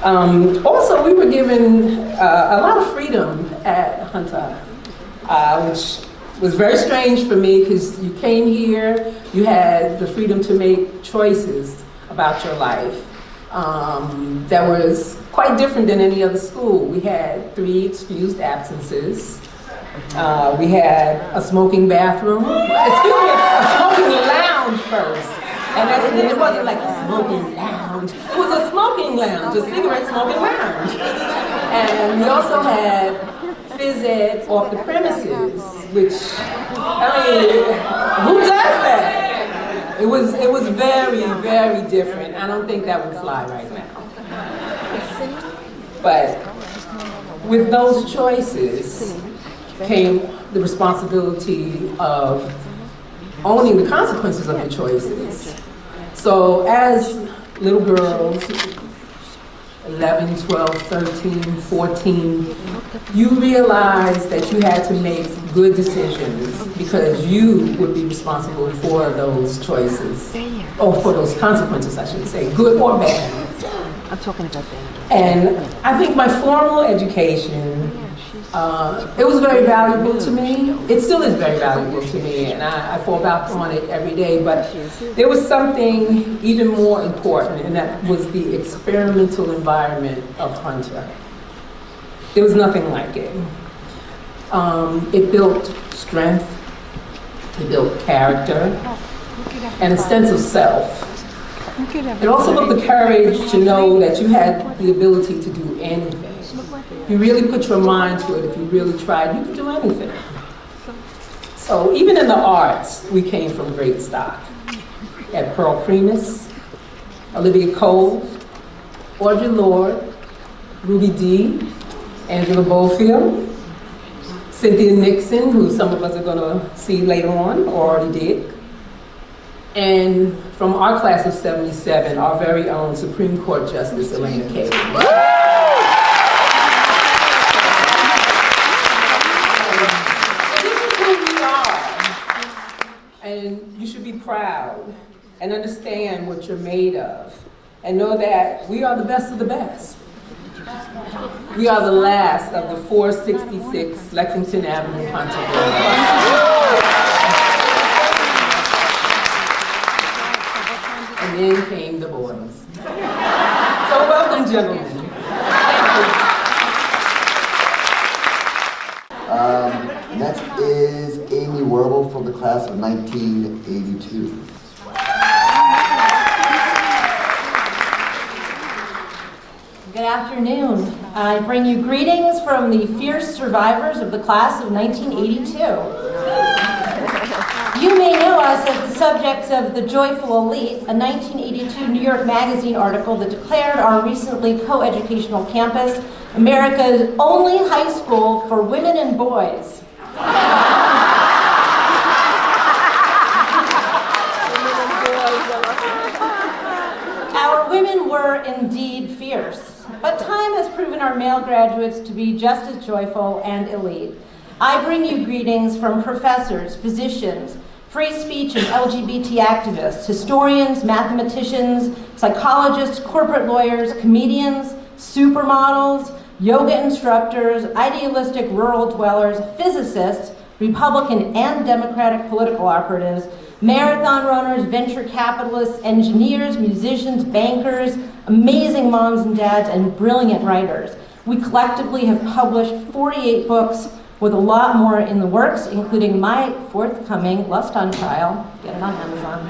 Also, we were given a lot of freedom at Hunter, which was very strange for me because you came here, you had the freedom to make choices about your life. That was quite different than any other school. We had 3 excused absences. We had a smoking bathroom. Excuse me, a smoking lounge first. And then it wasn't like a smoking lounge. It was a smoking lounge, a cigarette smoking lounge. And we also had phys ed off the premises, which, I mean, who does that? It was very, very different. I don't think that would fly right now. But with those choices came the responsibility of owning the consequences of your choices. So as little girls, 11, 12, 13, 14, you realized that you had to make good decisions because you would be responsible for those choices, or for those consequences, I should say, good or bad. I'm talking about that. And I think my formal education, it was very valuable to me. It still is very valuable to me, and I fall back on it every day. But there was something even more important, and that was the experimental environment of Hunter. There was nothing like it. It built strength, it built character, and a sense of self. It also built the courage to know that you had the ability to do anything. If you really put your mind to it, if you really tried, you could do anything. So even in the arts, we came from great stock. At Pearl Primus, Olivia Cole, Audre Lorde, Ruby Dee, Angela Bofield, Cynthia Nixon, who some of us are going to see later on, or already did. And from our class of 77, our very own Supreme Court Justice, Elena Kagan. This is who we are. And you should be proud and understand what you're made of. And know that we are the best of the best. We are the last of the 466 Lexington Avenue Hunter. And then came the boys. So welcome, gentlemen. Next is Amy Werble from the class of 1982. Good afternoon. I bring you greetings from the fierce survivors of the class of 1982. You may know us as the subjects of The Joyful Elite, a 1982 New York Magazine article that declared our recently co-educational campus America's only high school for women and boys. Our women were indeed fierce, but time has proven our male graduates to be just as joyful and elite. I bring you greetings from professors, physicians, free speech and LGBT activists, historians, mathematicians, psychologists, corporate lawyers, comedians, supermodels, yoga instructors, idealistic rural dwellers, physicists, Republican and Democratic political operatives, marathon runners, venture capitalists, engineers, musicians, bankers, amazing moms and dads, and brilliant writers. We collectively have published 48 books with a lot more in the works, including my forthcoming Lust on Trial. Get it on Amazon.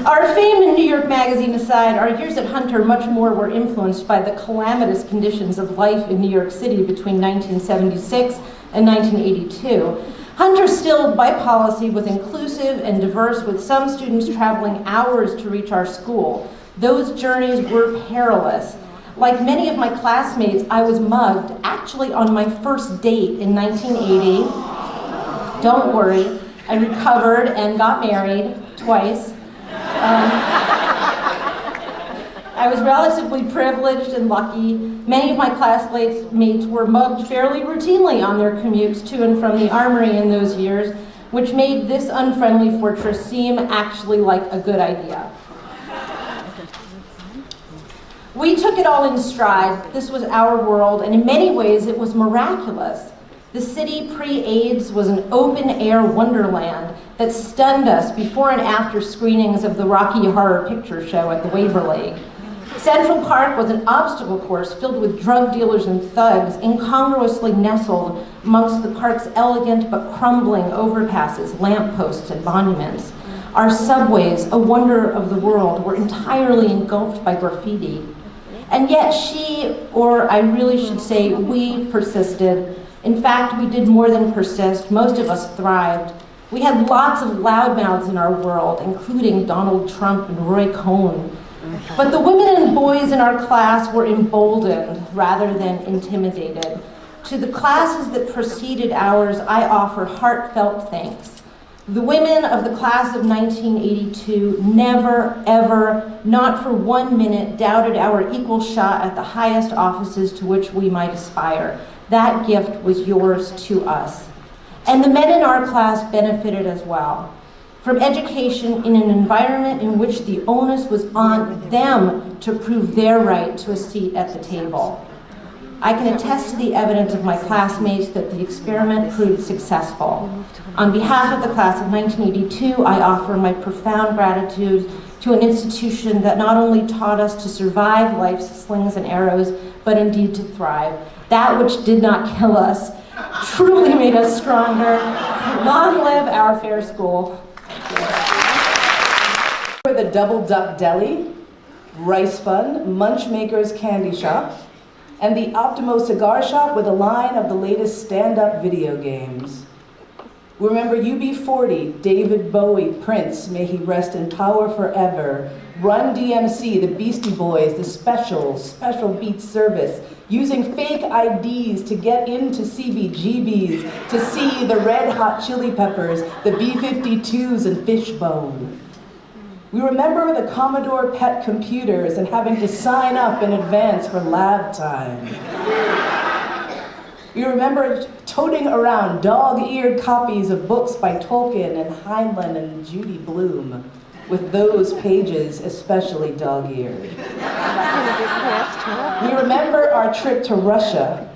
Our fame in New York Magazine aside, our years at Hunter much more were influenced by the calamitous conditions of life in New York City between 1976 and 1982. Hunter still, by policy, was inclusive and diverse, with some students traveling hours to reach our school. Those journeys were perilous. Like many of my classmates, I was mugged, actually on my first date in 1980. Don't worry, I recovered and got married twice. I was relatively privileged and lucky. Many of my classmates were mugged fairly routinely on their commutes to and from the Armory in those years, which made this unfriendly fortress seem actually like a good idea. We took it all in stride. This was our world, and in many ways it was miraculous. The city pre-AIDS was an open-air wonderland that stunned us before and after screenings of the Rocky Horror Picture Show at the Waverly. Central Park was an obstacle course filled with drug dealers and thugs, incongruously nestled amongst the park's elegant but crumbling overpasses, lampposts, and monuments. Our subways, a wonder of the world, were entirely engulfed by graffiti. And yet she, or I really should say we, persisted. In fact, we did more than persist. Most of us thrived. We had lots of loudmouths in our world, including Donald Trump and Roy Cohn. But the women and boys in our class were emboldened rather than intimidated. To the classes that preceded ours, I offer heartfelt thanks. The women of the class of 1982 never, ever, not for 1 minute, doubted our equal shot at the highest offices to which we might aspire. That gift was yours to us. And the men in our class benefited as well from education in an environment in which the onus was on them to prove their right to a seat at the table. I can attest to the evidence of my classmates that the experiment proved successful. On behalf of the class of 1982, I offer my profound gratitude to an institution that not only taught us to survive life's slings and arrows, but indeed to thrive. That which did not kill us truly made us stronger. Long live our fair school. For the Double Duck Deli, Rice Fund, Munch Maker's Candy Shop, and the Optimo Cigar Shop with a line of the latest stand-up video games. We remember UB40, David Bowie, Prince, may he rest in power forever, Run DMC, the Beastie Boys, the Special Beats Service, using fake IDs to get into CBGBs, to see the Red Hot Chili Peppers, the B-52s, and Fishbone. We remember the Commodore PET computers and having to sign up in advance for lab time. We remember toting around dog-eared copies of books by Tolkien and Heinlein and Judy Blume, with those pages especially dog-eared. We remember our trip to Russia.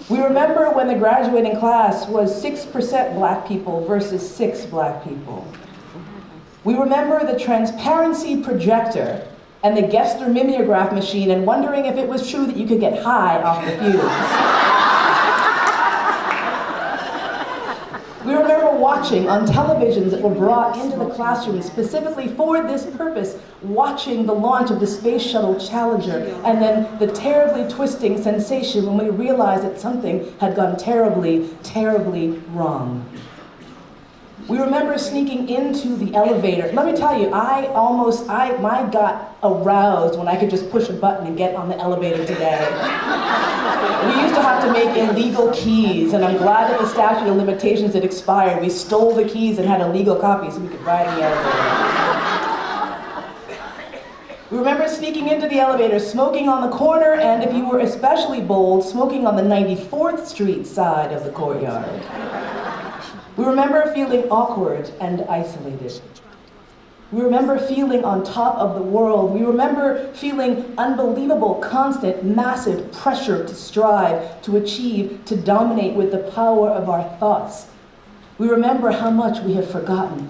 We remember when the graduating class was 6% black people versus 6 black people. We remember the transparency projector and the Gessler mimeograph machine and wondering if it was true that you could get high off the fumes. We remember watching on televisions that were brought into the classroom specifically for this purpose, watching the launch of the Space Shuttle Challenger, and then the terribly twisting sensation when we realized that something had gone terribly, terribly wrong. We remember sneaking into the elevator. Let me tell you, my got aroused when I could just push a button and get on the elevator today. We used to have to make illegal keys, and I'm glad that the statute of limitations had expired. We stole the keys and had a legal copy so we could ride in the elevator. We remember sneaking into the elevator, smoking on the corner, and if you were especially bold, smoking on the 94th Street side of the courtyard. We remember feeling awkward and isolated. We remember feeling on top of the world. We remember feeling unbelievable, constant, massive pressure to strive, to achieve, to dominate with the power of our thoughts. We remember how much we have forgotten.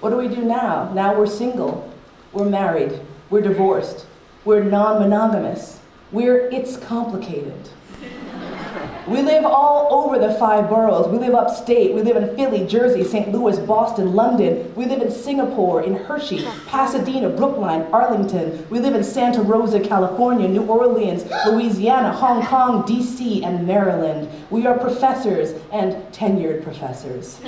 What do we do now? Now we're single, we're married, we're divorced, we're non-monogamous, it's complicated. We live all over the 5 boroughs. We live upstate. We live in Philly, Jersey, St. Louis, Boston, London. We live in Singapore, in Hershey, Pasadena, Brookline, Arlington. We live in Santa Rosa, California, New Orleans, Louisiana, Hong Kong, DC, and Maryland. We are professors and tenured professors.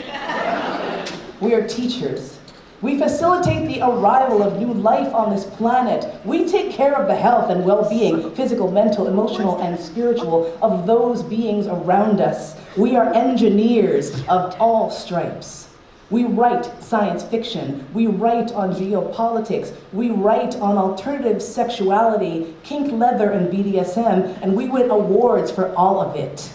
We are teachers. We facilitate the arrival of new life on this planet. We take care of the health and well-being, physical, mental, emotional, and spiritual, of those beings around us. We are engineers of all stripes. We write science fiction. We write on geopolitics. We write on alternative sexuality, kink, leather, and BDSM, and we win awards for all of it.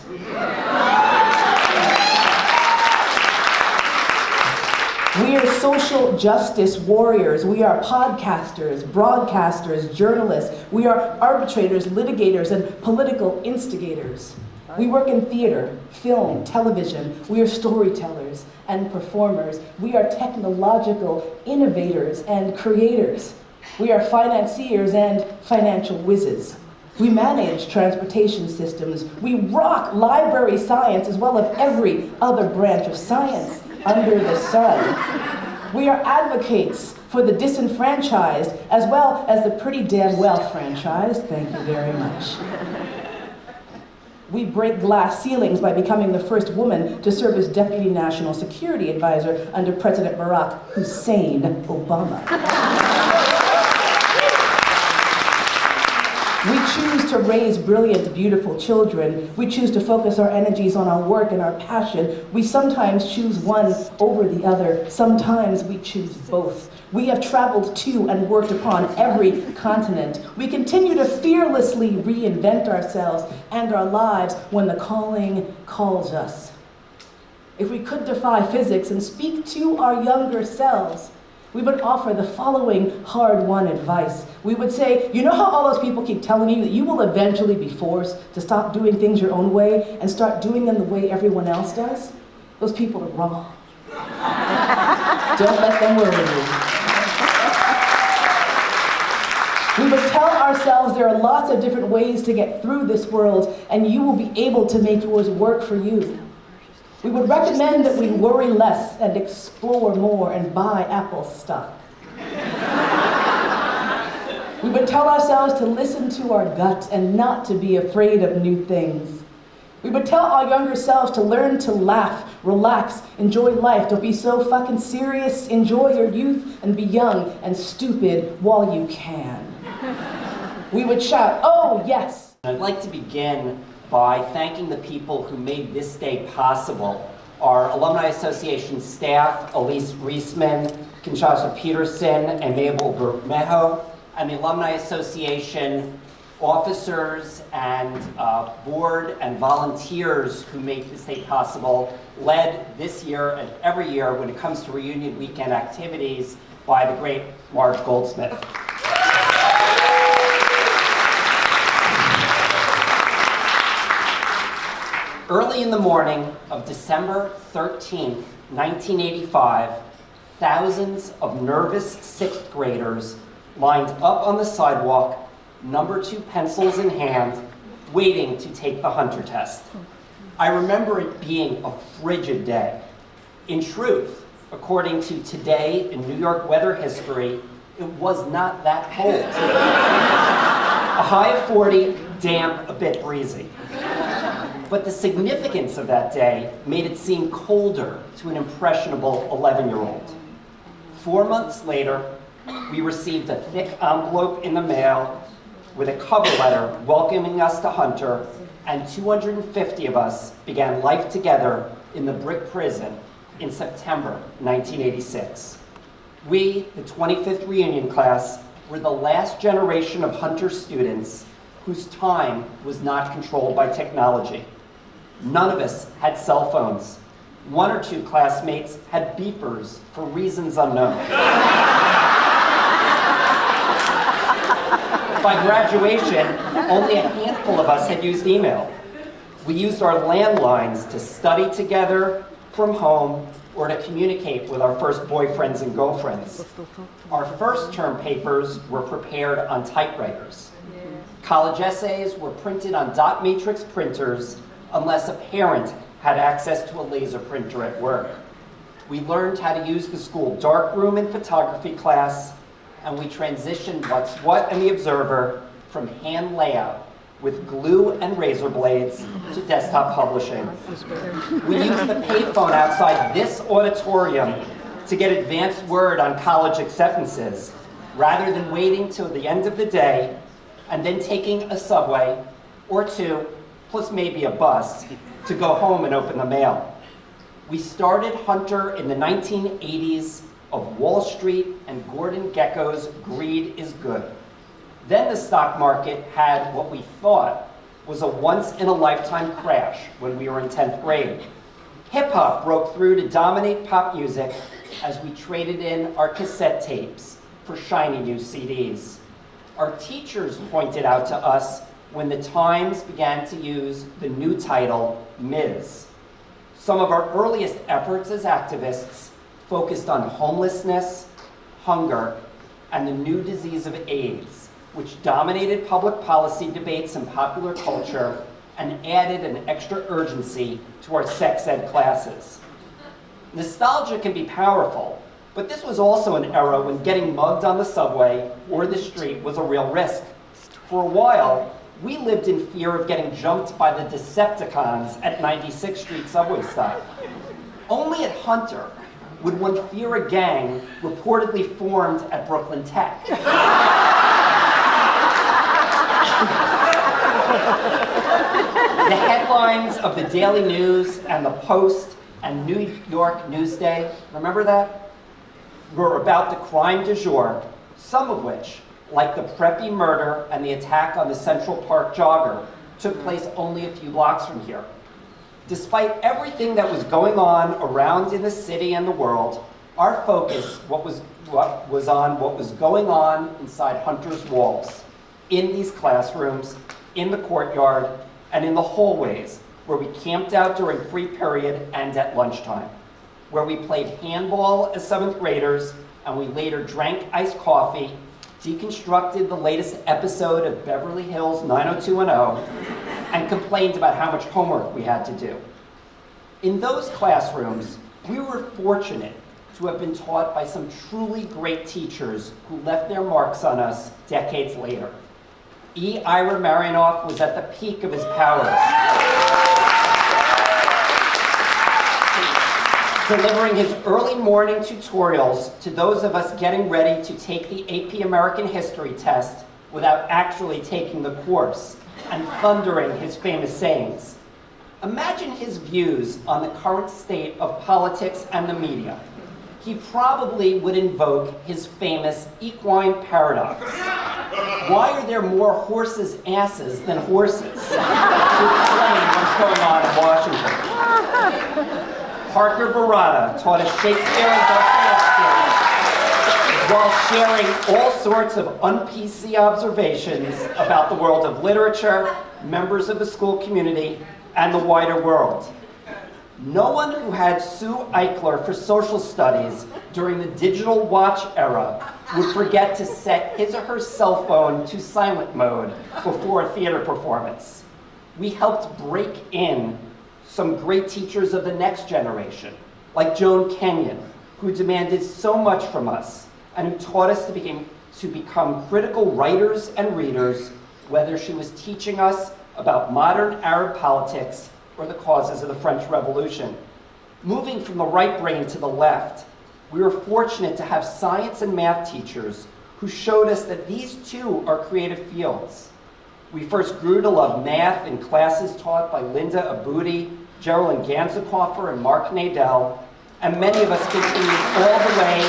We are social justice warriors. We are podcasters, broadcasters, journalists. We are arbitrators, litigators, and political instigators. We work in theater, film, television. We are storytellers and performers. We are technological innovators and creators. We are financiers and financial whizzes. We manage transportation systems. We rock library science as well as every other branch of science under the sun. We are advocates for the disenfranchised as well as the pretty damn well franchised. Thank you very much. We break glass ceilings by becoming the first woman to serve as Deputy National Security Advisor under President Barack Hussein Obama. We choose to raise brilliant, beautiful children. We choose to focus our energies on our work and our passion. We sometimes choose one over the other. Sometimes we choose both. We have traveled to and worked upon every continent. We continue to fearlessly reinvent ourselves and our lives when the calling calls us. If we could defy physics and speak to our younger selves, we would offer the following hard-won advice. We would say, you know how all those people keep telling you that you will eventually be forced to stop doing things your own way and start doing them the way everyone else does? Those people are wrong. Don't let them worry you. We would tell ourselves there are lots of different ways to get through this world, and you will be able to make yours work for you. We would recommend that we worry less and explore more and buy Apple stock. We would tell ourselves to listen to our gut and not to be afraid of new things. We would tell our younger selves to learn to laugh, relax, enjoy life. Don't be so fucking serious. Enjoy your youth and be young and stupid while you can. We would shout, oh yes. I'd like to begin by thanking the people who made this day possible. Our Alumni Association staff, Elise Reisman, Kinshasa Peterson, and Mabel Bermejo, and the Alumni Association officers and board and volunteers who make this day possible, led this year and every year when it comes to reunion weekend activities by the great Marge Goldsmith. Early in the morning of December 13th, 1985, thousands of nervous sixth graders lined up on the sidewalk, number 2 pencils in hand, waiting to take the Hunter test. I remember it being a frigid day. In truth, according to Today in New York weather history, it was not that cold. A high of 40, damp, a bit breezy. But the significance of that day made it seem colder to an impressionable 11-year-old. 4 months later, we received a thick envelope in the mail with a cover letter welcoming us to Hunter, and 250 of us began life together in the brick prison in September 1986. We, the 25th reunion class, were the last generation of Hunter students whose time was not controlled by technology. None of us had cell phones. One or two classmates had beepers for reasons unknown. By graduation, only a handful of us had used email. We used our landlines to study together from home or to communicate with our first boyfriends and girlfriends. Our first term papers were prepared on typewriters. College essays were printed on dot matrix printers unless a parent had access to a laser printer at work. We learned how to use the school darkroom in photography class, and we transitioned What's What and the Observer from hand layout with glue and razor blades to desktop publishing. We used the payphone outside this auditorium to get advance word on college acceptances, rather than waiting till the end of the day and then taking a subway or two, plus maybe a bus, to go home and open the mail. We started Hunter in the 1980s of Wall Street and Gordon Gekko's Greed is Good. Then the stock market had what we thought was a once-in-a-lifetime crash when we were in 10th grade. Hip-hop broke through to dominate pop music as we traded in our cassette tapes for shiny new CDs. Our teachers pointed out to us when the Times began to use the new title, Ms. Some of our earliest efforts as activists focused on homelessness, hunger, and the new disease of AIDS, which dominated public policy debates and popular culture and added an extra urgency to our sex ed classes. Nostalgia can be powerful, but this was also an era when getting mugged on the subway or the street was a real risk. For a while, we lived in fear of getting jumped by the Decepticons at 96th Street subway stop. Only at Hunter would one fear a gang reportedly formed at Brooklyn Tech. The headlines of the Daily News and the Post and New York Newsday, remember that? Were about the crime du jour, some of which, like the Preppy murder and the attack on the Central Park jogger, took place only a few blocks from here. Despite everything that was going on around in the city and the world, our focus was on what was going on inside Hunter's walls, in these classrooms, in the courtyard, and in the hallways where we camped out during free period and at lunchtime, where we played handball as 7th graders, and we later drank iced coffee, deconstructed the latest episode of Beverly Hills 90210, and complained about how much homework we had to do. In those classrooms, we were fortunate to have been taught by some truly great teachers who left their marks on us decades later. E. Ira Marinoff was at the peak of his powers, delivering his early morning tutorials to those of us getting ready to take the AP American History test without actually taking the course, and thundering his famous sayings. Imagine his views on the current state of politics and the media. He probably would invoke his famous equine paradox. Why are there more horses' asses than horses? To explain what's going on in Washington. Parker Barada taught us Shakespeare and Dostoevsky while sharing all sorts of un-PC observations about the world of literature, members of the school community, and the wider world. No one who had Sue Eichler for social studies during the digital watch era would forget to set his or her cell phone to silent mode before a theater performance. We helped break in some great teachers of the next generation, like Joan Kenyon, who demanded so much from us and who taught us to become critical writers and readers, whether she was teaching us about modern Arab politics or the causes of the French Revolution. Moving from the right brain to the left, we were fortunate to have science and math teachers who showed us that these too are creative fields. We first grew to love math in classes taught by Linda Abudi, Geraldine Ganzikoffer, and Mark Nadell, and many of us continued all the way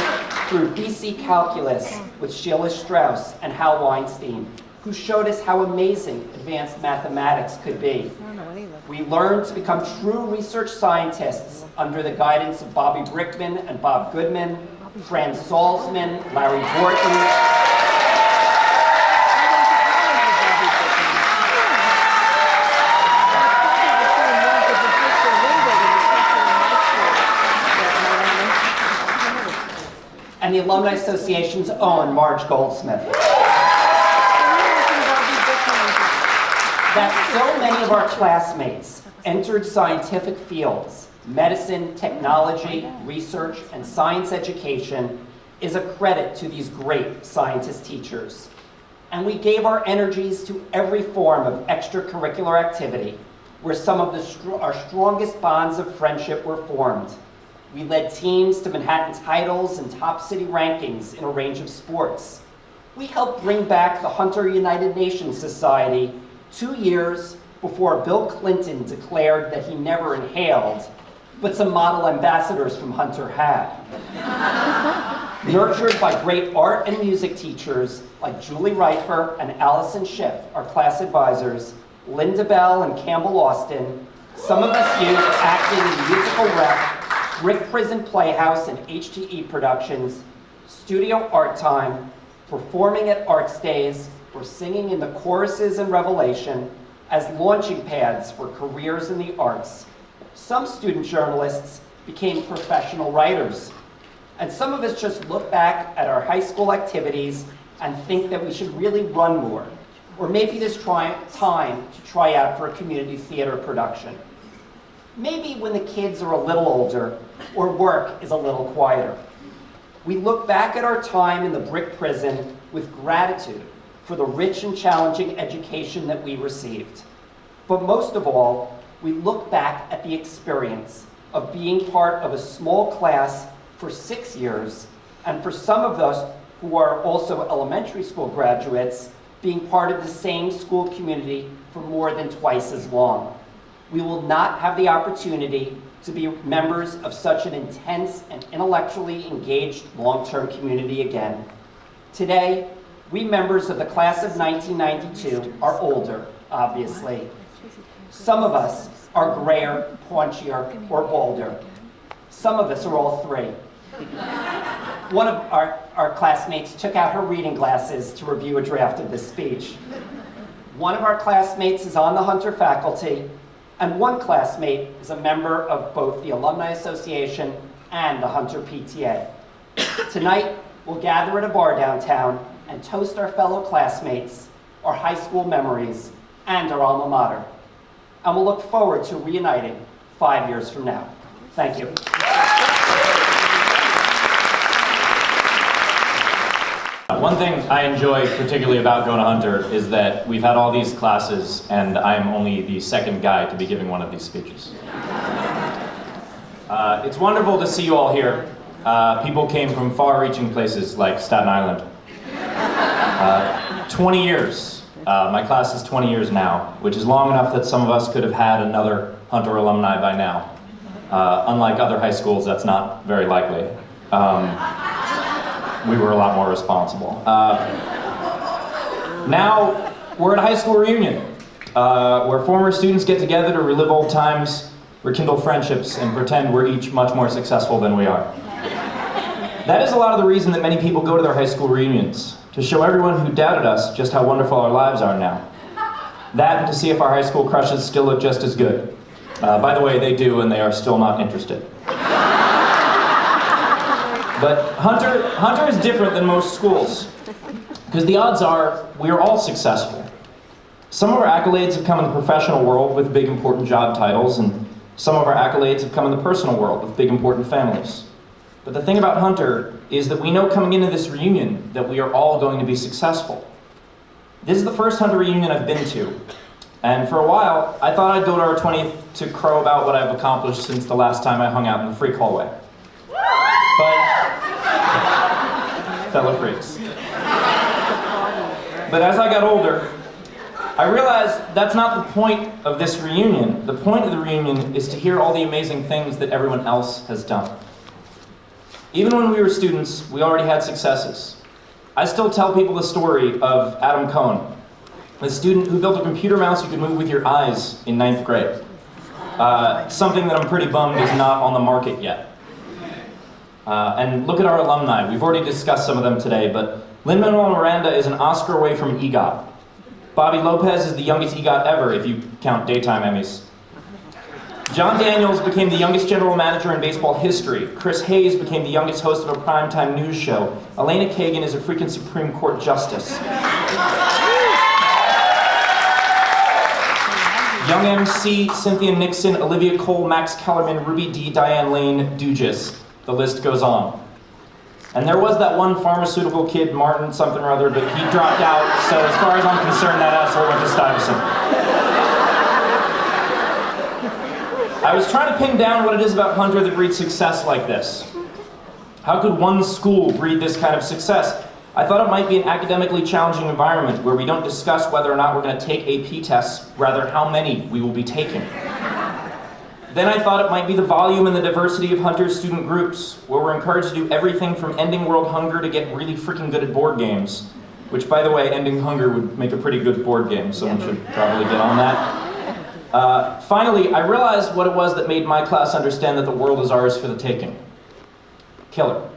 through BC Calculus with Sheila Strauss and Hal Weinstein, who showed us how amazing advanced mathematics could be. We learned to become true research scientists under the guidance of Bobby Brickman and Bob Goodman, Fran Salzman, Larry Borton, and the Alumni Association's own Marge Goldsmith. That so many of our classmates entered scientific fields, medicine, technology, research, and science education is a credit to these great scientist teachers. And we gave our energies to every form of extracurricular activity, where some of our strongest bonds of friendship were formed. We led teams to Manhattan titles and top city rankings in a range of sports. We helped bring back the Hunter United Nations Society 2 years before Bill Clinton declared that he never inhaled, but some model ambassadors from Hunter had. Nurtured by great art and music teachers like Julie Reifer and Allison Schiff, our class advisors, Linda Bell and Campbell Austin, some of us used acting in musical rep, Brick Prison Playhouse and HTE Productions, studio art time, performing at Arts Days, or singing in the choruses and Revelation as launching pads for careers in the arts. Some student journalists became professional writers. And some of us just look back at our high school activities and think that we should really run more. Or maybe this time to try out for a community theater production. Maybe when the kids are a little older or work is a little quieter. We look back at our time in the Brick Prison with gratitude for the rich and challenging education that we received. But most of all, we look back at the experience of being part of a small class for 6 years, and for some of us who are also elementary school graduates, being part of the same school community for more than twice as long. We will not have the opportunity to be members of such an intense and intellectually engaged long-term community again. Today, we members of the class of 1992 are older, obviously. Some of us are grayer, paunchier, or bolder. Some of us are all three. One of our classmates took out her reading glasses to review a draft of this speech. One of our classmates is on the Hunter faculty, and one classmate is a member of both the Alumni Association and the Hunter PTA. Tonight, we'll gather at a bar downtown and toast our fellow classmates, our high school memories, and our alma mater. And we'll look forward to reuniting 5 years from now. Thank you. One thing I enjoy particularly about going to Hunter is that we've had all these classes and I'm only the second guy to be giving one of these speeches. It's wonderful to see you all here. People came from far-reaching places like Staten Island. 20 years. My class is 20 years now, which is long enough that some of us could have had another Hunter alumni by now. Unlike other high schools, that's not very likely. We were a lot more responsible. Now, we're at a high school reunion, where former students get together to relive old times, rekindle friendships, and pretend we're each much more successful than we are. That is a lot of the reason that many people go to their high school reunions, to show everyone who doubted us just how wonderful our lives are now. That and to see if our high school crushes still look just as good. By the way, they do, and they are still not interested. But Hunter is different than most schools, because the odds are we are all successful. Some of our accolades have come in the professional world with big important job titles, and some of our accolades have come in the personal world with big important families. But the thing about Hunter is that we know coming into this reunion that we are all going to be successful. This is the first Hunter reunion I've been to, and for a while I thought I'd go to our 20th to crow about what I've accomplished since the last time I hung out in the freak hallway. Fellow freaks. But as I got older, I realized that's not the point of this reunion. The point of the reunion is to hear all the amazing things that everyone else has done. Even when we were students, we already had successes. I still tell people the story of Adam Cohn, a student who built a computer mouse you could move with your eyes in 9th grade. Something that I'm pretty bummed is not on the market yet. And look at our alumni. We've already discussed some of them today, but Lin-Manuel Miranda is an Oscar away from an EGOT. Bobby Lopez is the youngest EGOT ever, if you count daytime Emmys. John Daniels became the youngest general manager in baseball history. Chris Hayes became the youngest host of a primetime news show. Elena Kagan is a freaking Supreme Court justice. Young MC, Cynthia Nixon, Olivia Cole, Max Kellerman, Ruby Dee, Diane Lane, Dugis. The list goes on. And there was that one pharmaceutical kid, Martin something or other, but he dropped out, so as far as I'm concerned, that asshole went to Stuyvesant. I was trying to pin down what it is about Hunter that breeds success like this. How could one school breed this kind of success? I thought it might be an academically challenging environment where we don't discuss whether or not we're going to take AP tests, rather how many we will be taking. Then I thought it might be the volume and the diversity of Hunter's student groups, where we're encouraged to do everything from ending world hunger to get really freaking good at board games. Which, by the way, ending hunger would make a pretty good board game. Someone should probably get on that. Finally, I realized what it was that made my class understand that the world is ours for the taking. Killer.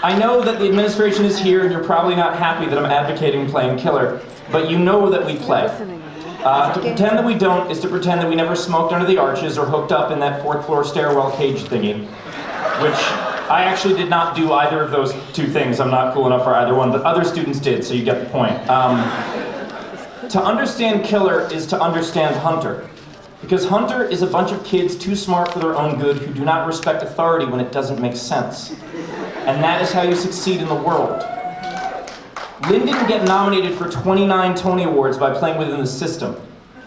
I know that the administration is here and you're probably not happy that I'm advocating playing killer, but you know that we play. To pretend that we don't is to pretend that we never smoked under the arches or hooked up in that 4th floor stairwell cage thingy, which I actually did not do either of those two things. I'm not cool enough for either one, but other students did, so you get the point. To understand killer is to understand Hunter, because Hunter is a bunch of kids too smart for their own good who do not respect authority when it doesn't make sense. And that is how you succeed in the world. Lynn didn't get nominated for 29 Tony Awards by playing within the system.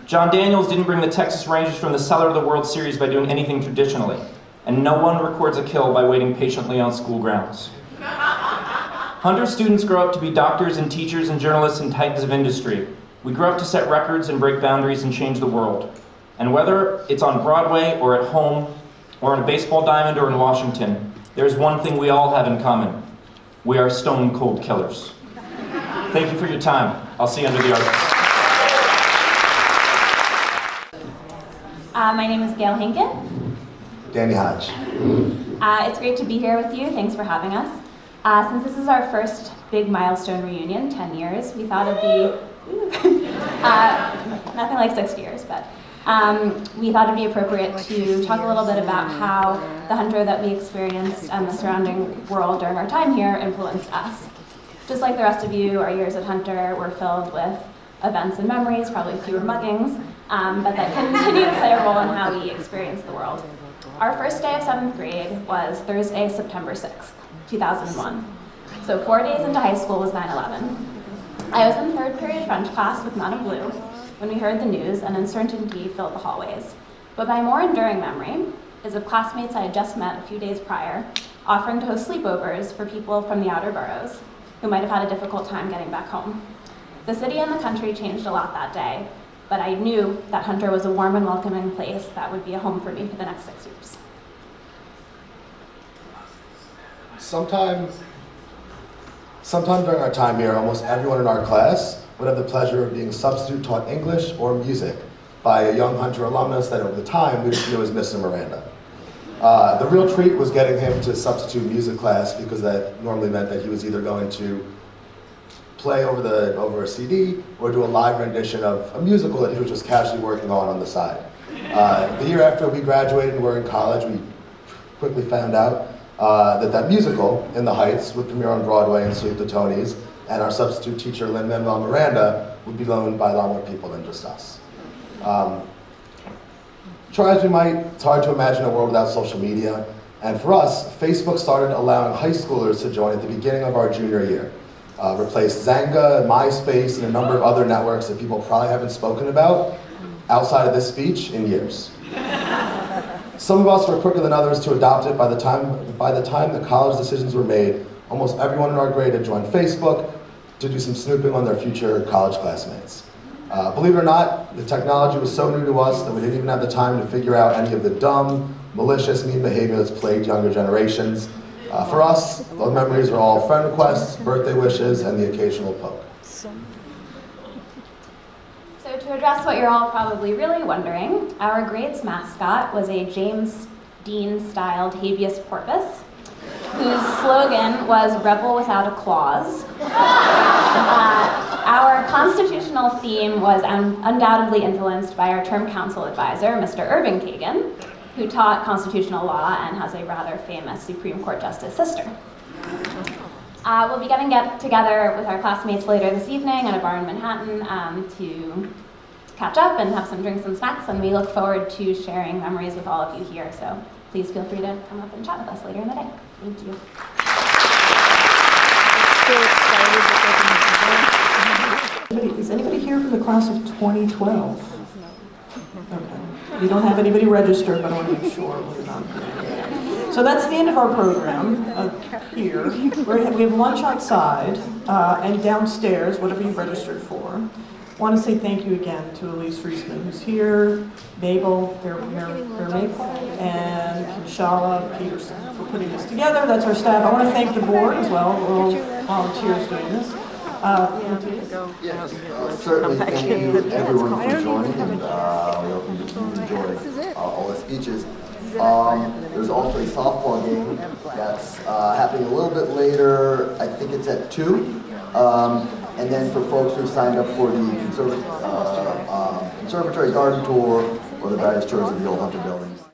John Daniels didn't bring the Texas Rangers from the cellar of the World Series by doing anything traditionally. And no one records a kill by waiting patiently on school grounds. Hunter students grow up to be doctors and teachers and journalists and titans of industry. We grow up to set records and break boundaries and change the world. And whether it's on Broadway or at home, or in a baseball diamond or in Washington, there's one thing we all have in common. We are stone cold killers. Thank you for your time. I'll see you under the arches. My name is Gail Hinken. Danny Hodge. It's great to be here with you. Thanks for having us. Since this is our first big milestone reunion, 10 years, we thought it'd be, nothing like 60 years, but we thought it'd be appropriate to talk a little bit about how the Hunter that we experienced and the surrounding world during our time here influenced us. Just like the rest of you, our years at Hunter were filled with events and memories, probably fewer muggings, but that continue to play a role in how we experience the world. Our first day of 7th grade was Thursday, September 6th, 2001. So 4 days into high school was 9/11. I was in 3rd period French class with Madame Blue when we heard the news and uncertainty filled the hallways. But my more enduring memory is of classmates I had just met a few days prior offering to host sleepovers for people from the outer boroughs who might have had a difficult time getting back home. The city and the country changed a lot that day, but I knew that Hunter was a warm and welcoming place that would be a home for me for the next 6 years. Sometime during our time here, almost everyone in our class would have the pleasure of being substitute taught English or music by a young Hunter alumnus that over the time we would know as Mr. Miranda. The real treat was getting him to substitute music class because that normally meant that he was either going to play over a CD or do a live rendition of a musical that he was just casually working on the side. The year after we graduated and were in college, we quickly found out that musical, In the Heights, would premiere on Broadway and sweep the Tonys, and our substitute teacher, Lin-Manuel Miranda, would be known by a lot more people than just us. Try as we might, it's hard to imagine a world without social media, and for us, Facebook started allowing high schoolers to join at the beginning of our junior year. Replaced Zanga, MySpace, and a number of other networks that people probably haven't spoken about outside of this speech in years. Some of us were quicker than others to adopt it. By the time the college decisions were made, almost everyone in our grade had joined Facebook to do some snooping on their future college classmates. Believe it or not, the technology was so new to us that we didn't even have the time to figure out any of the dumb, malicious, mean behavior that's plagued younger generations. For us, those memories are all friend requests, birthday wishes, and the occasional poke. So to address what you're all probably really wondering, our grade's mascot was a James Dean-styled habeas corpus, whose slogan was "Rebel without a clause." Our constitutional theme was undoubtedly influenced by our term council advisor, Mr. Irving Kagan, who taught constitutional law and has a rather famous Supreme Court Justice sister. We'll be getting together with our classmates later this evening at a bar in Manhattan to catch up and have some drinks and snacks, and we look forward to sharing memories with all of you here. So please feel free to come up and chat with us later in the day. Thank you. Is anybody here from the class of 2012? Okay. You don't have anybody registered, but I want to make sure we're not. So that's the end of our program here. We have lunch outside and downstairs, whatever you've registered for. I want to say thank you again to Elise Reisman, who's here, Mabel, and Shala Peterson for putting this together. That's our staff. I want to thank the board as well. We're all volunteers doing this. Certainly thank you everyone for joining, and we hope you enjoyed all the speeches. There's also a softball game that's happening a little bit later. I think it's at 2. And then for folks who signed up for the conservatory garden tour or the various tours of the old Hunter buildings.